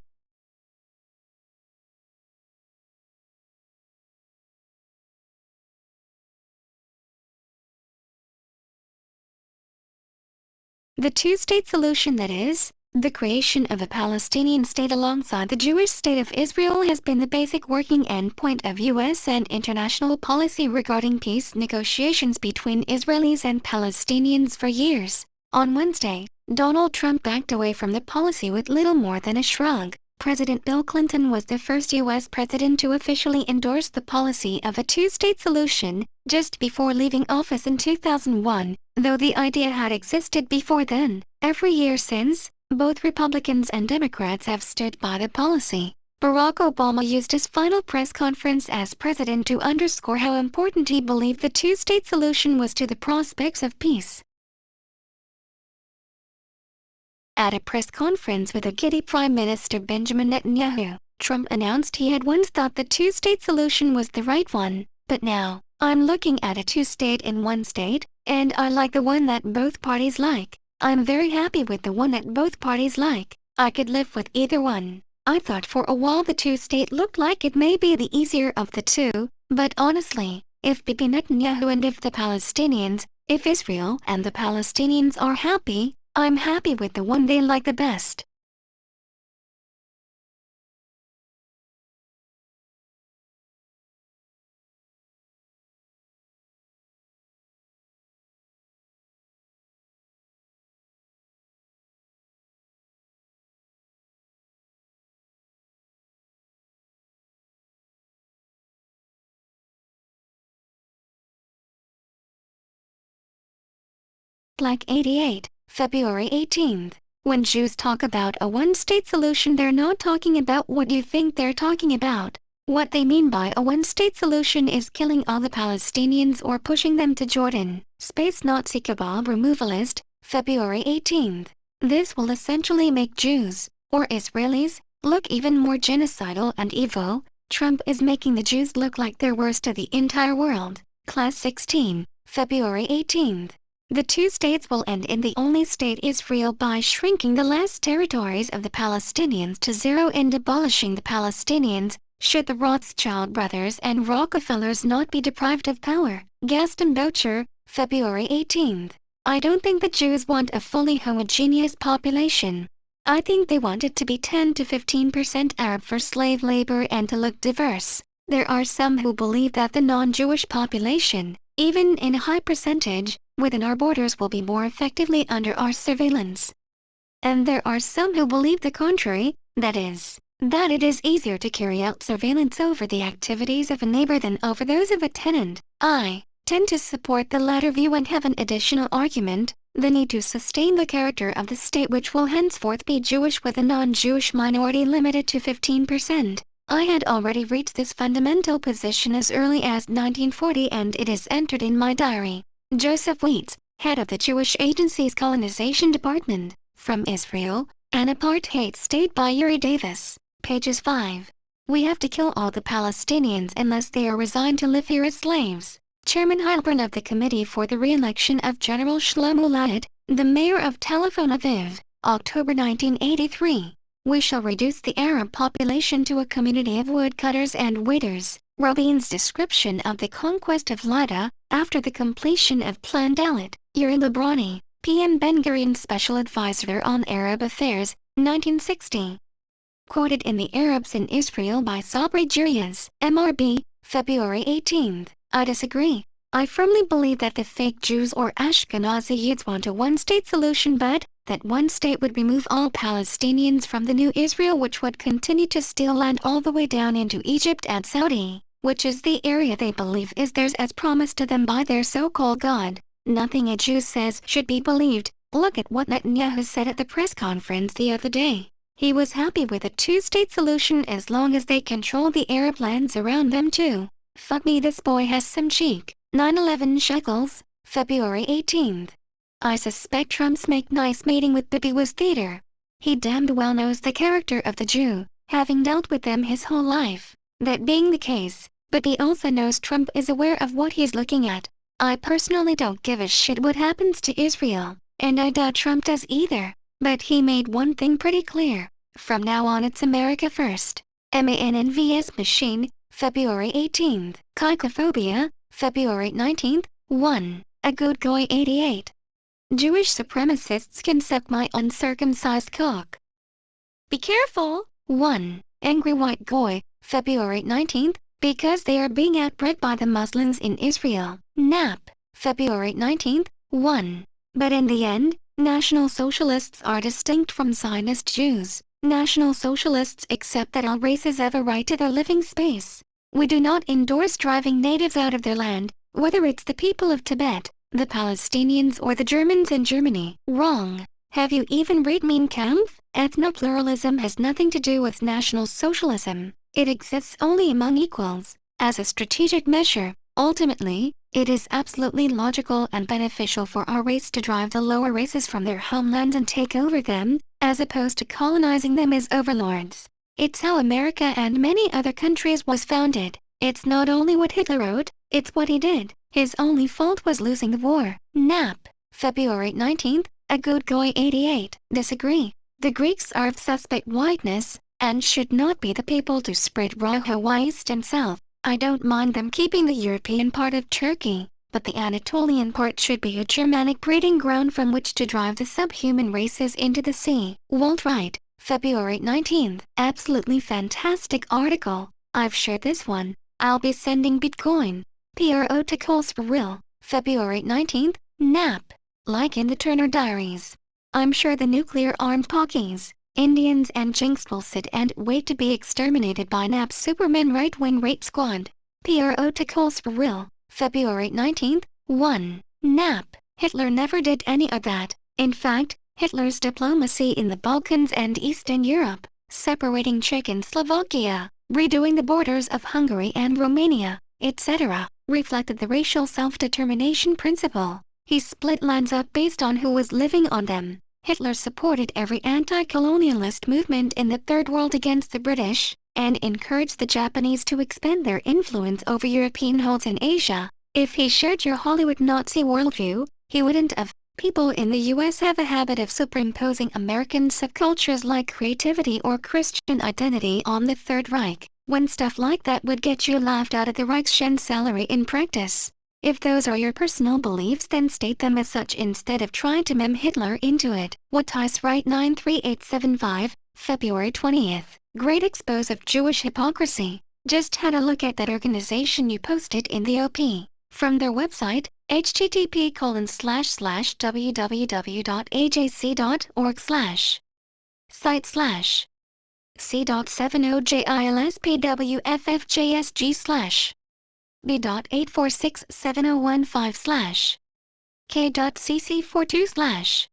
The two-state solution, that is, the creation of a Palestinian state alongside the Jewish state of Israel, has been the basic working endpoint of U.S. and international policy regarding peace negotiations between Israelis and Palestinians for years. On Wednesday, Donald Trump backed away from the policy with little more than a shrug. President Bill Clinton was the first U.S. president to officially endorse the policy of a two-state solution, just before leaving office in 2001, though the idea had existed before then. Every year since, both Republicans and Democrats have stood by the policy. Barack Obama used his final press conference as president to underscore how important he believed the two-state solution was to the prospects of peace. At a press conference with a giddy Prime Minister Benjamin Netanyahu, Trump announced he had once thought the two-state solution was the right one, but now, "I'm looking at a two-state in one state, and I like the one that both parties like. I'm very happy with the one that both parties like. I could live with either one. I thought for a while the two-state looked like it may be the easier of the two, but honestly, if Bibi Netanyahu and if the Palestinians, if Israel and the Palestinians are happy, I'm happy with the one they like the best." Like 88, February 18th. When Jews talk about a one-state solution, they're not talking about what you think they're talking about. What they mean by a one-state solution is killing all the Palestinians or pushing them to Jordan. Space Nazi Cabal Removalist, February 18th. This will essentially make Jews, or Israelis, look even more genocidal and evil. Trump is making the Jews look like they're worst to the entire world. Class 16, February 18th. The two states will end in the only state Israel by shrinking the last territories of the Palestinians to zero and abolishing the Palestinians, should the Rothschild brothers and Rockefellers not be deprived of power. Gaston Boucher, February 18th. I don't think the Jews want a fully homogeneous population. I think they want it to be 10 to 15% Arab for slave labor and to look diverse. There are some who believe that the non-Jewish population, even in a high percentage, within our borders will be more effectively under our surveillance. And there are some who believe the contrary, that is, that it is easier to carry out surveillance over the activities of a neighbor than over those of a tenant. I tend to support the latter view and have an additional argument, the need to sustain the character of the state, which will henceforth be Jewish with a non-Jewish minority limited to 15%. I had already reached this fundamental position as early as 1940, and it is entered in my diary. Joseph Weitz, head of the Jewish Agency's Colonization Department, From Israel, an Apartheid State by Uri Davis, pages 5. We have to kill all the Palestinians unless they are resigned to live here as slaves. Chairman Heilbrunn of the Committee for the Re-election of General Shlomo Layet, the mayor of Tel Aviv, October 1983. We shall reduce the Arab population to a community of woodcutters and waiters. Rabin's description of the conquest of Lydda, after the completion of Plan Dalet. Yuri Librani, PM Ben-Gurion's Special Advisor on Arab Affairs, 1960. Quoted in The Arabs in Israel by Sabri Jirias, MRB, February 18th. I disagree. I firmly believe that the fake Jews or Ashkenazi Yids want a one-state solution, but that one state would remove all Palestinians from the new Israel, which would continue to steal land all the way down into Egypt and Saudi, which is the area they believe is theirs as promised to them by their so-called God. Nothing a Jew says should be believed. Look at what Netanyahu said at the press conference the other day. He was happy with a two-state solution as long as they control the Arab lands around them too. Fuck me, this boy has some cheek. 9/11 shekels, February 18th. I suspect Trump's make nice mating with Bibi was theater. He damned well knows the character of the Jew, having dealt with them his whole life. That being the case, but he also knows Trump is aware of what he's looking at. I personally don't give a shit what happens to Israel, and I doubt Trump does either. But he made one thing pretty clear. From now on it's America first. MANNVS Machine, February 18th. Cacophobia, February 19th. 1. A good guy 88. Jewish supremacists can suck my uncircumcised cock. Be careful! 1. Angry white guy, February 19th. Because they are being outbred by the Muslims in Israel. NAP, February 19th. 1. But in the end, National Socialists are distinct from Zionist Jews. National Socialists accept that all races have a right to their living space. We do not endorse driving natives out of their land, whether it's the people of Tibet, the Palestinians or the Germans in Germany. Wrong. Have you even read Mein Kampf? Ethno-pluralism has nothing to do with National Socialism. It exists only among equals. As a strategic measure, ultimately, it is absolutely logical and beneficial for our race to drive the lower races from their homelands and take over them, as opposed to colonizing them as overlords. It's how America and many other countries was founded. It's not only what Hitler wrote, it's what he did. His only fault was losing the war. NAP, February 19th. A good guy 88. Disagree. The Greeks are of suspect whiteness, and should not be the people to spread Raha east and south. I don't mind them keeping the European part of Turkey, but the Anatolian part should be a Germanic breeding ground from which to drive the subhuman races into the sea. Walt Wright, February 19th. Absolutely fantastic article. I've shared this one. I'll be sending Bitcoin. Protocols for real. February 19th. NAP. Like in the Turner Diaries. I'm sure the nuclear-armed Pockies, Indians and Jinx will sit and wait to be exterminated by NAP's Superman right-wing rape squad. Protocols for real. February 19th. 1. NAP. Hitler never did any of that. In fact, Hitler's diplomacy in the Balkans and Eastern Europe, separating Czech and Slovakia, redoing the borders of Hungary and Romania, etc., reflected the racial self-determination principle. He split lands up based on who was living on them. Hitler supported every anti-colonialist movement in the Third World against the British, and encouraged the Japanese to expand their influence over European holds in Asia. If he shared your Hollywood Nazi worldview, he wouldn't have. People in the US have a habit of superimposing American subcultures like creativity or Christian identity on the Third Reich, when stuff like that would get you laughed out of the Reichschancellery in practice. If those are your personal beliefs, then state them as such instead of trying to meme Hitler into it. Wattice Right 93875, February 20th. Great expose of Jewish hypocrisy. Just had a look at that organization you posted in the OP. From their website, http://www.ajc.org/ site/ c.70jilspwffjsg/ b.8467015/ k.cc42/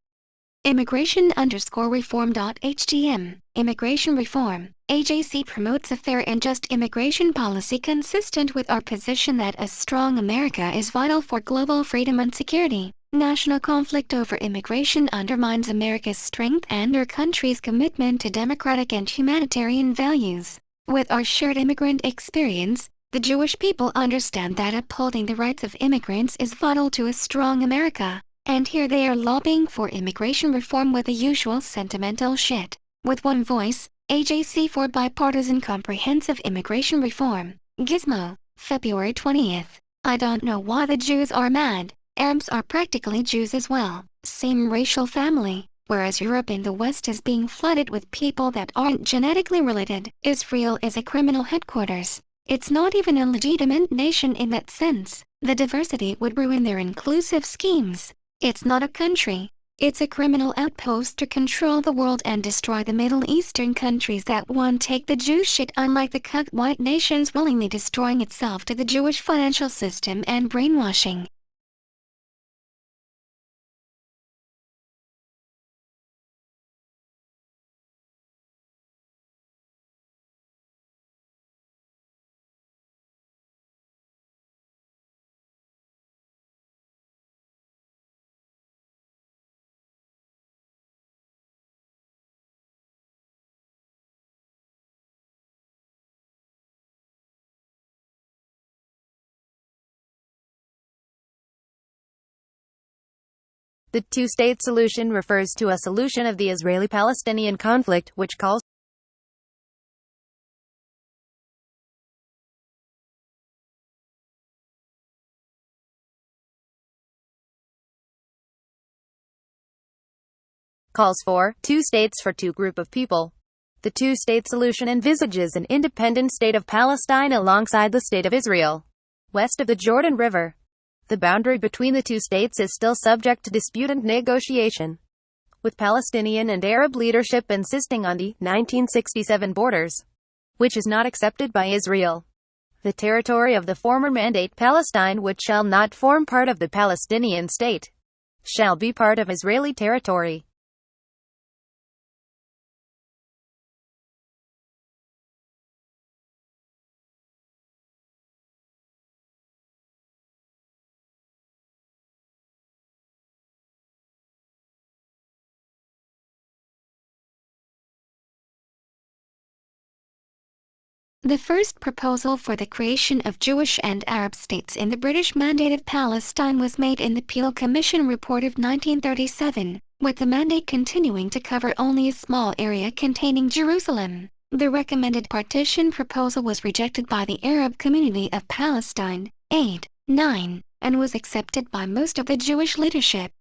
immigration_reform.htm. Immigration reform. AJC promotes a fair and just immigration policy consistent with our position that a strong America is vital for global freedom and security. National conflict over immigration undermines America's strength and our country's commitment to democratic and humanitarian values. With our shared immigrant experience, the Jewish people understand that upholding the rights of immigrants is vital to a strong America, and here they are lobbying for immigration reform with the usual sentimental shit. With one voice, AJC for bipartisan comprehensive immigration reform. Gizmo, February 20th. I don't know why the Jews are mad. Arabs are practically Jews as well. Same racial family. Whereas Europe in the West is being flooded with people that aren't genetically related. Israel is a criminal headquarters. It's not even a legitimate nation in that sense. The diversity would ruin their inclusive schemes. It's not a country. It's a criminal outpost to control the world and destroy the Middle Eastern countries that won't take the Jew shit, unlike the cuck white nations willingly destroying itself to the Jewish financial system and brainwashing. The two-state solution refers to a solution of the Israeli-Palestinian conflict, which calls for two states for two group of people. The two-state solution envisages an independent state of Palestine alongside the state of Israel, west of the Jordan River. The boundary between the two states is still subject to dispute and negotiation, with Palestinian and Arab leadership insisting on the 1967 borders, which is not accepted by Israel. The territory of the former Mandate Palestine, which shall not form part of the Palestinian state, shall be part of Israeli territory. The first proposal for the creation of Jewish and Arab states in the British Mandate of Palestine was made in the Peel Commission Report of 1937, with the mandate continuing to cover only a small area containing Jerusalem. The recommended partition proposal was rejected by the Arab community of Palestine, 8-9, and was accepted by most of the Jewish leadership.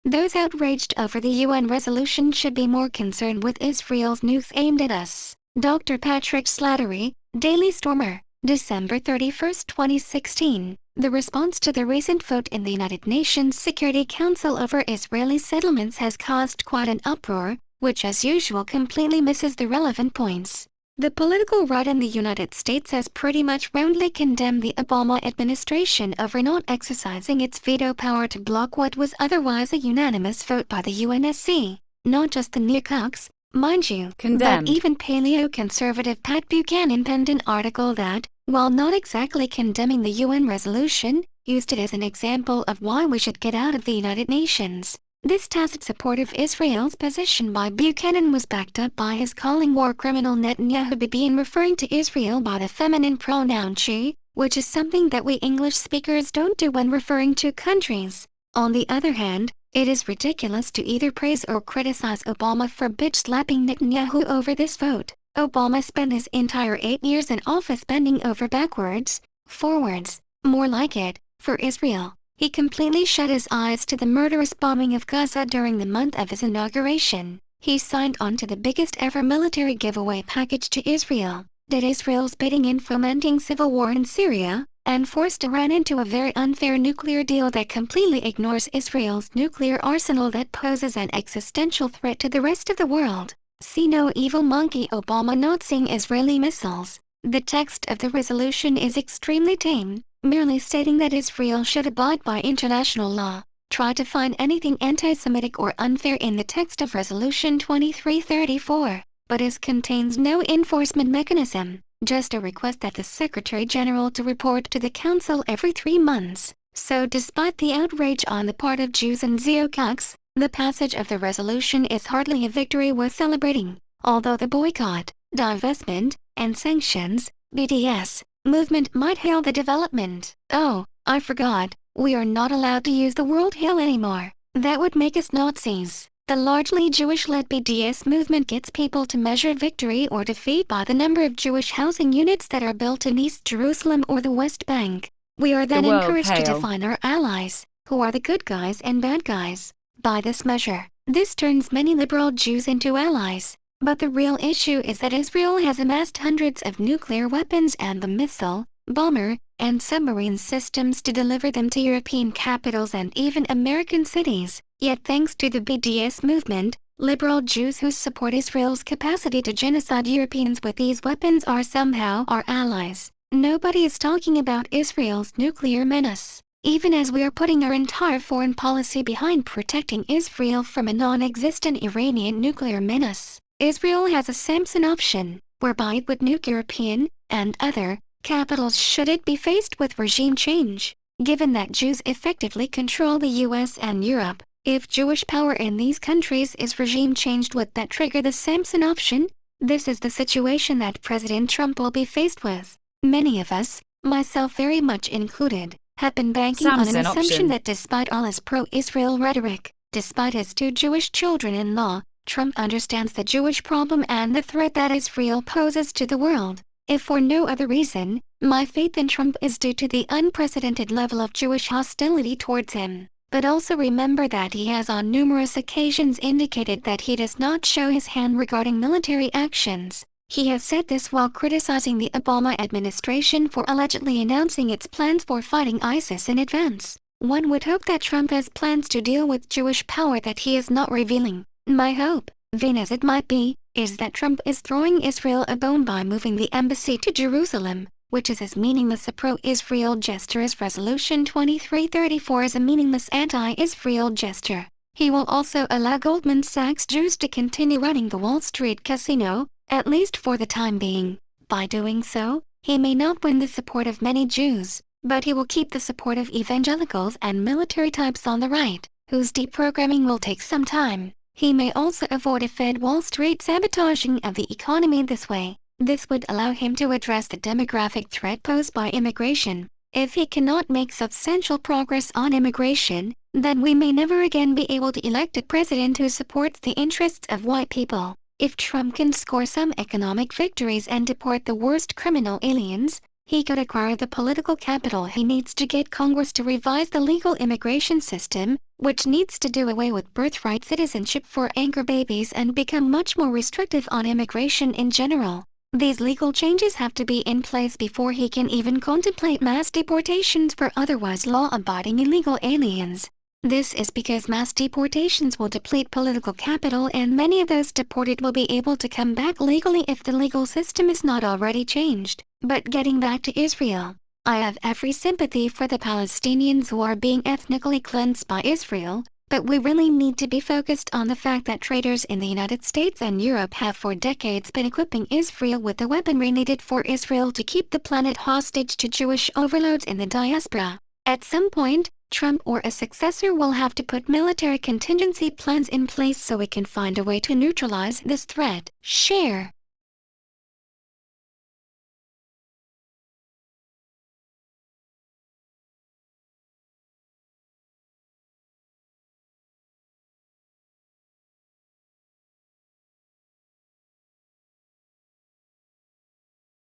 Those outraged over the UN resolution should be more concerned with Israel's nukes aimed at us. Dr. Patrick Slattery, Daily Stormer, December 31, 2016. The response to the recent vote in the United Nations Security Council over Israeli settlements has caused quite an uproar, which as usual completely misses the relevant points. The political right in the United States has pretty much roundly condemned the Obama administration over not exercising its veto power to block what was otherwise a unanimous vote by the UNSC. Not just the neocons, mind you, condemned, but even paleo-conservative Pat Buchanan penned an article that, while not exactly condemning the UN resolution, used it as an example of why we should get out of the United Nations. This tacit support of Israel's position by Buchanan was backed up by his calling war criminal Netanyahu Bibi and referring to Israel by the feminine pronoun she, which is something that we English speakers don't do when referring to countries. On the other hand, it is ridiculous to either praise or criticize Obama for bitch-slapping Netanyahu over this vote. Obama spent his entire 8 years in office bending over backwards, forwards, more like it, for Israel. He completely shut his eyes to the murderous bombing of Gaza during the month of his inauguration. He signed on to the biggest ever military giveaway package to Israel, did Israel's bidding in fomenting civil war in Syria, and forced Iran into a very unfair nuclear deal that completely ignores Israel's nuclear arsenal that poses an existential threat to the rest of the world. See no evil monkey Obama not seeing Israeli missiles. The text of the resolution is extremely tame, merely stating that Israel should abide by international law. Try to find anything anti-Semitic or unfair in the text of Resolution 2334, but it contains no enforcement mechanism, just a request that the Secretary General to report to the Council every 3 months. So despite the outrage on the part of Jews and Zeocox, the passage of the resolution is hardly a victory worth celebrating, although the boycott, divestment, and sanctions, BDS, movement might hail the development. Oh, I forgot, We are not allowed to use the word hell anymore. That would make us Nazis. The largely Jewish-led BDS movement gets people to measure victory or defeat by the number of Jewish housing units that are built in East Jerusalem or the West Bank. We are then encouraged to define our allies, who are the good guys and bad guys, by this measure. This turns many liberal Jews into allies. But the real issue is that Israel has amassed hundreds of nuclear weapons and the missile, bomber, and submarine systems to deliver them to European capitals and even American cities. Yet thanks to the BDS movement, liberal Jews who support Israel's capacity to genocide Europeans with these weapons are somehow our allies. Nobody is talking about Israel's nuclear menace. Even as we are putting our entire foreign policy behind protecting Israel from a non-existent Iranian nuclear menace, Israel has a Samson option, whereby it would nuke European, and other, capitals should it be faced with regime change. Given that Jews effectively control the US and Europe, if Jewish power in these countries is regime changed, would that trigger the Samson option? This is the situation that President Trump will be faced with. Many of us, myself very much included, have been banking on an assumption that despite all his pro-Israel rhetoric, despite his 2 Jewish children-in-law, Trump understands the Jewish problem and the threat that Israel poses to the world. If for no other reason, my faith in Trump is due to the unprecedented level of Jewish hostility towards him. But also remember that he has on numerous occasions indicated that he does not show his hand regarding military actions. He has said this while criticizing the Obama administration for allegedly announcing its plans for fighting ISIS in advance. One would hope that Trump has plans to deal with Jewish power that he is not revealing. My hope, vain as it might be, is that Trump is throwing Israel a bone by moving the embassy to Jerusalem, which is as meaningless a pro-Israel gesture as Resolution 2334 is a meaningless anti-Israel gesture. He will also allow Goldman Sachs Jews to continue running the Wall Street casino, at least for the time being. By doing so, he may not win the support of many Jews, but he will keep the support of evangelicals and military types on the right, whose deprogramming will take some time. He may also avoid a Fed Wall Street sabotaging of the economy this way. This would allow him to address the demographic threat posed by immigration. If he cannot make substantial progress on immigration, then we may never again be able to elect a president who supports the interests of white people. If Trump can score some economic victories and deport the worst criminal aliens, he could acquire the political capital he needs to get Congress to revise the legal immigration system, which needs to do away with birthright citizenship for anchor babies and become much more restrictive on immigration in general. These legal changes have to be in place before he can even contemplate mass deportations for otherwise law-abiding illegal aliens. This is because mass deportations will deplete political capital and many of those deported will be able to come back legally if the legal system is not already changed. But getting back to Israel, I have every sympathy for the Palestinians who are being ethnically cleansed by Israel, but we really need to be focused on the fact that traitors in the United States and Europe have for decades been equipping Israel with the weaponry needed for Israel to keep the planet hostage to Jewish overloads in the diaspora. At some point, Trump or a successor will have to put military contingency plans in place so we can find a way to neutralize this threat. Share.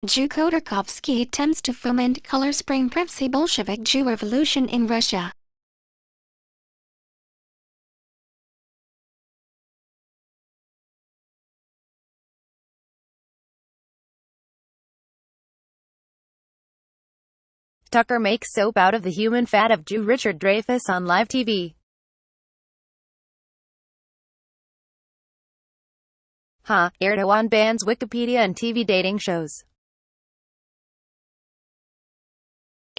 Jew Khodorkovsky attempts to foment color spring Prevsy Bolshevik Jew revolution in Russia. Tucker makes soap out of the human fat of Jew Richard Dreyfuss on live TV. Erdogan bans Wikipedia and TV dating shows.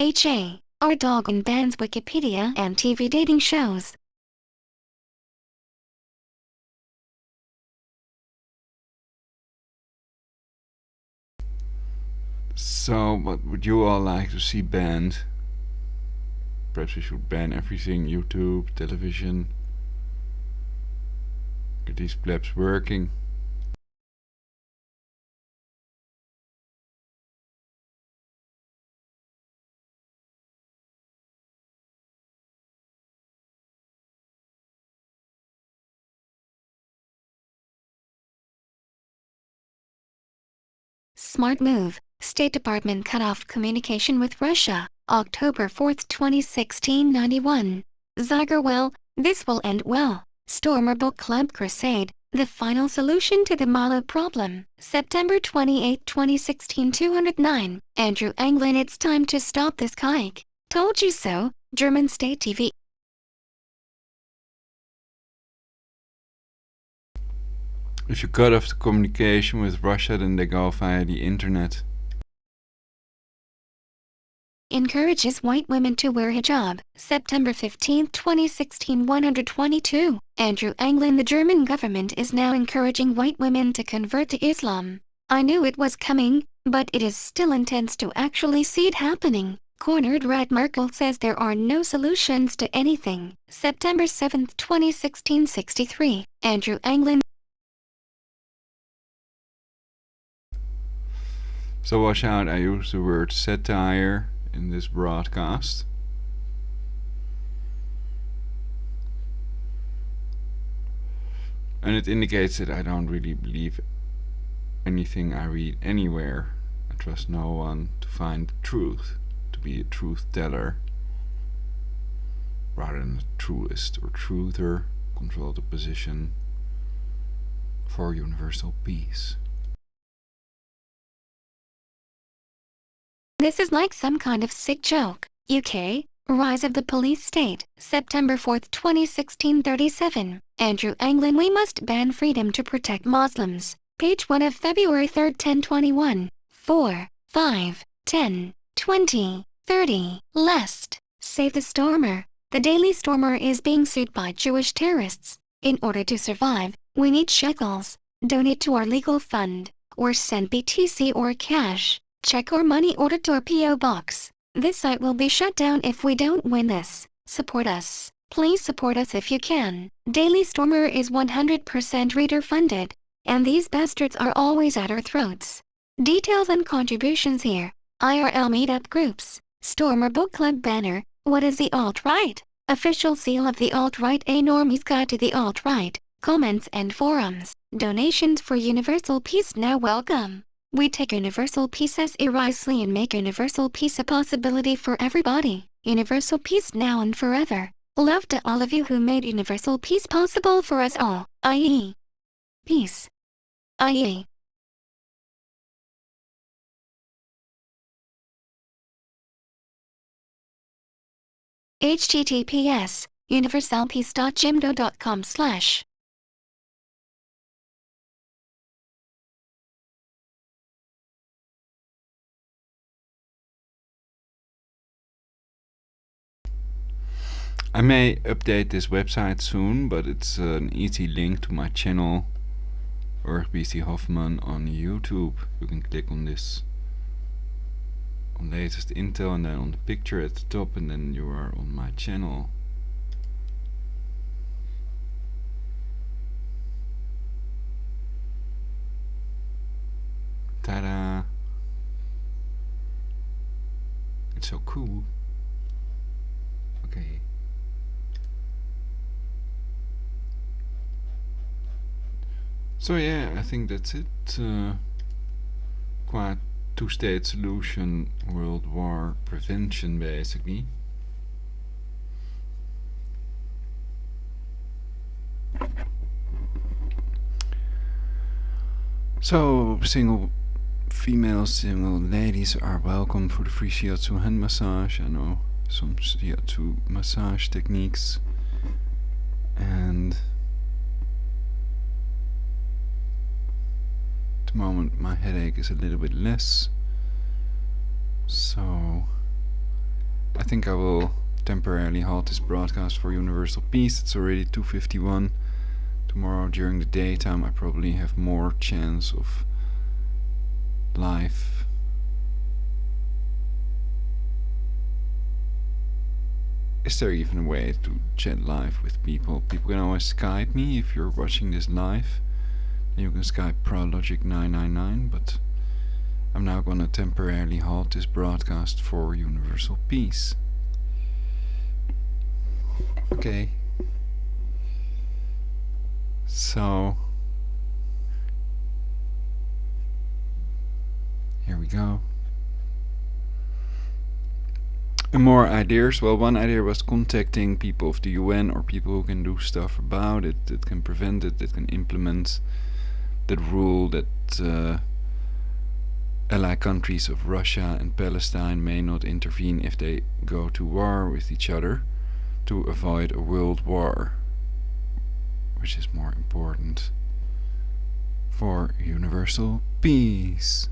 Erdogan bans Wikipedia and TV dating shows. So, what would you all like to see banned? Perhaps we should ban everything, YouTube, television. Get these plebs working. Smart move. State Department cut off communication with Russia. October 4, 2016 91. Zagerwell, this will end well. Stormer Book Club Crusade, the final solution to the Malo problem. September 28, 2016 209. Andrew Anglin, it's time to stop this kike. Told you so. German State TV. If you cut off the communication with Russia, then they go via the internet. Encourages white women to wear hijab. September 15, 2016 122. Andrew Anglin, the German government is now encouraging white women to convert to Islam. I knew it was coming, but it is still intense to actually see it happening. Cornered Rat Merkel says there are no solutions to anything. September 7, 2016 63. Andrew Anglin. So watch out, I use the word satire in this broadcast. And it indicates that I don't really believe anything I read anywhere. I trust no one to find the truth, to be a truth teller, rather than a truist or truther, control the position for universal peace. This is like some kind of sick joke. UK, Rise of the Police State, September 4, 2016 37. Andrew Anglin, we must ban freedom to protect Muslims. Page 1 of February 3, 1021. 4, 5, 10, 20, 30. Lest. Save the Stormer. The Daily Stormer is being sued by Jewish terrorists. In order to survive, we need shekels. Donate to our legal fund, or send BTC or cash. Check or money order to our P.O. box. This site will be shut down if we don't win this. Support us. Please support us if you can. Daily Stormer is 100% reader funded, and these bastards are always at our throats. Details and contributions here. IRL meetup groups. Stormer Book Club banner. What is the alt-right? Official seal of the alt-right. A normie's guide to the alt-right. Comments and forums. Donations for universal peace now welcome. We take universal peace seriously and make universal peace a possibility for everybody. Universal peace now and forever. Love to all of you who made universal peace possible for us all, i.e. peace. i.e. https universalpeace.jimdo.com/ I may update this website soon, but it's an easy link to my channel, BC Hoffman on YouTube. You can click on this, on latest intel, and then on the picture at the top, and then you are on my channel. Ta-da! It's so cool. Okay. So yeah, I think that's it. Quite two-state solution, world war prevention, basically. So single females, single ladies are welcome for the free shiatsu hand massage. I know some shiatsu massage techniques, and at the moment my headache is a little bit less, so I think I will temporarily halt this broadcast for universal peace. It's already 2:51. Tomorrow during the daytime I probably have more chance of live. Is there even a way to chat live with people? People can always Skype me if you're watching this live. Then you can Skype ProLogic999, but I'm now gonna temporarily halt this broadcast for universal peace. Okay. So we go. And more ideas. Well, one idea was contacting people of the UN or people who can do stuff about it, that can prevent it, that can implement that rule that ally countries of Russia and Palestine may not intervene if they go to war with each other, to avoid a world war, which is more important for universal peace.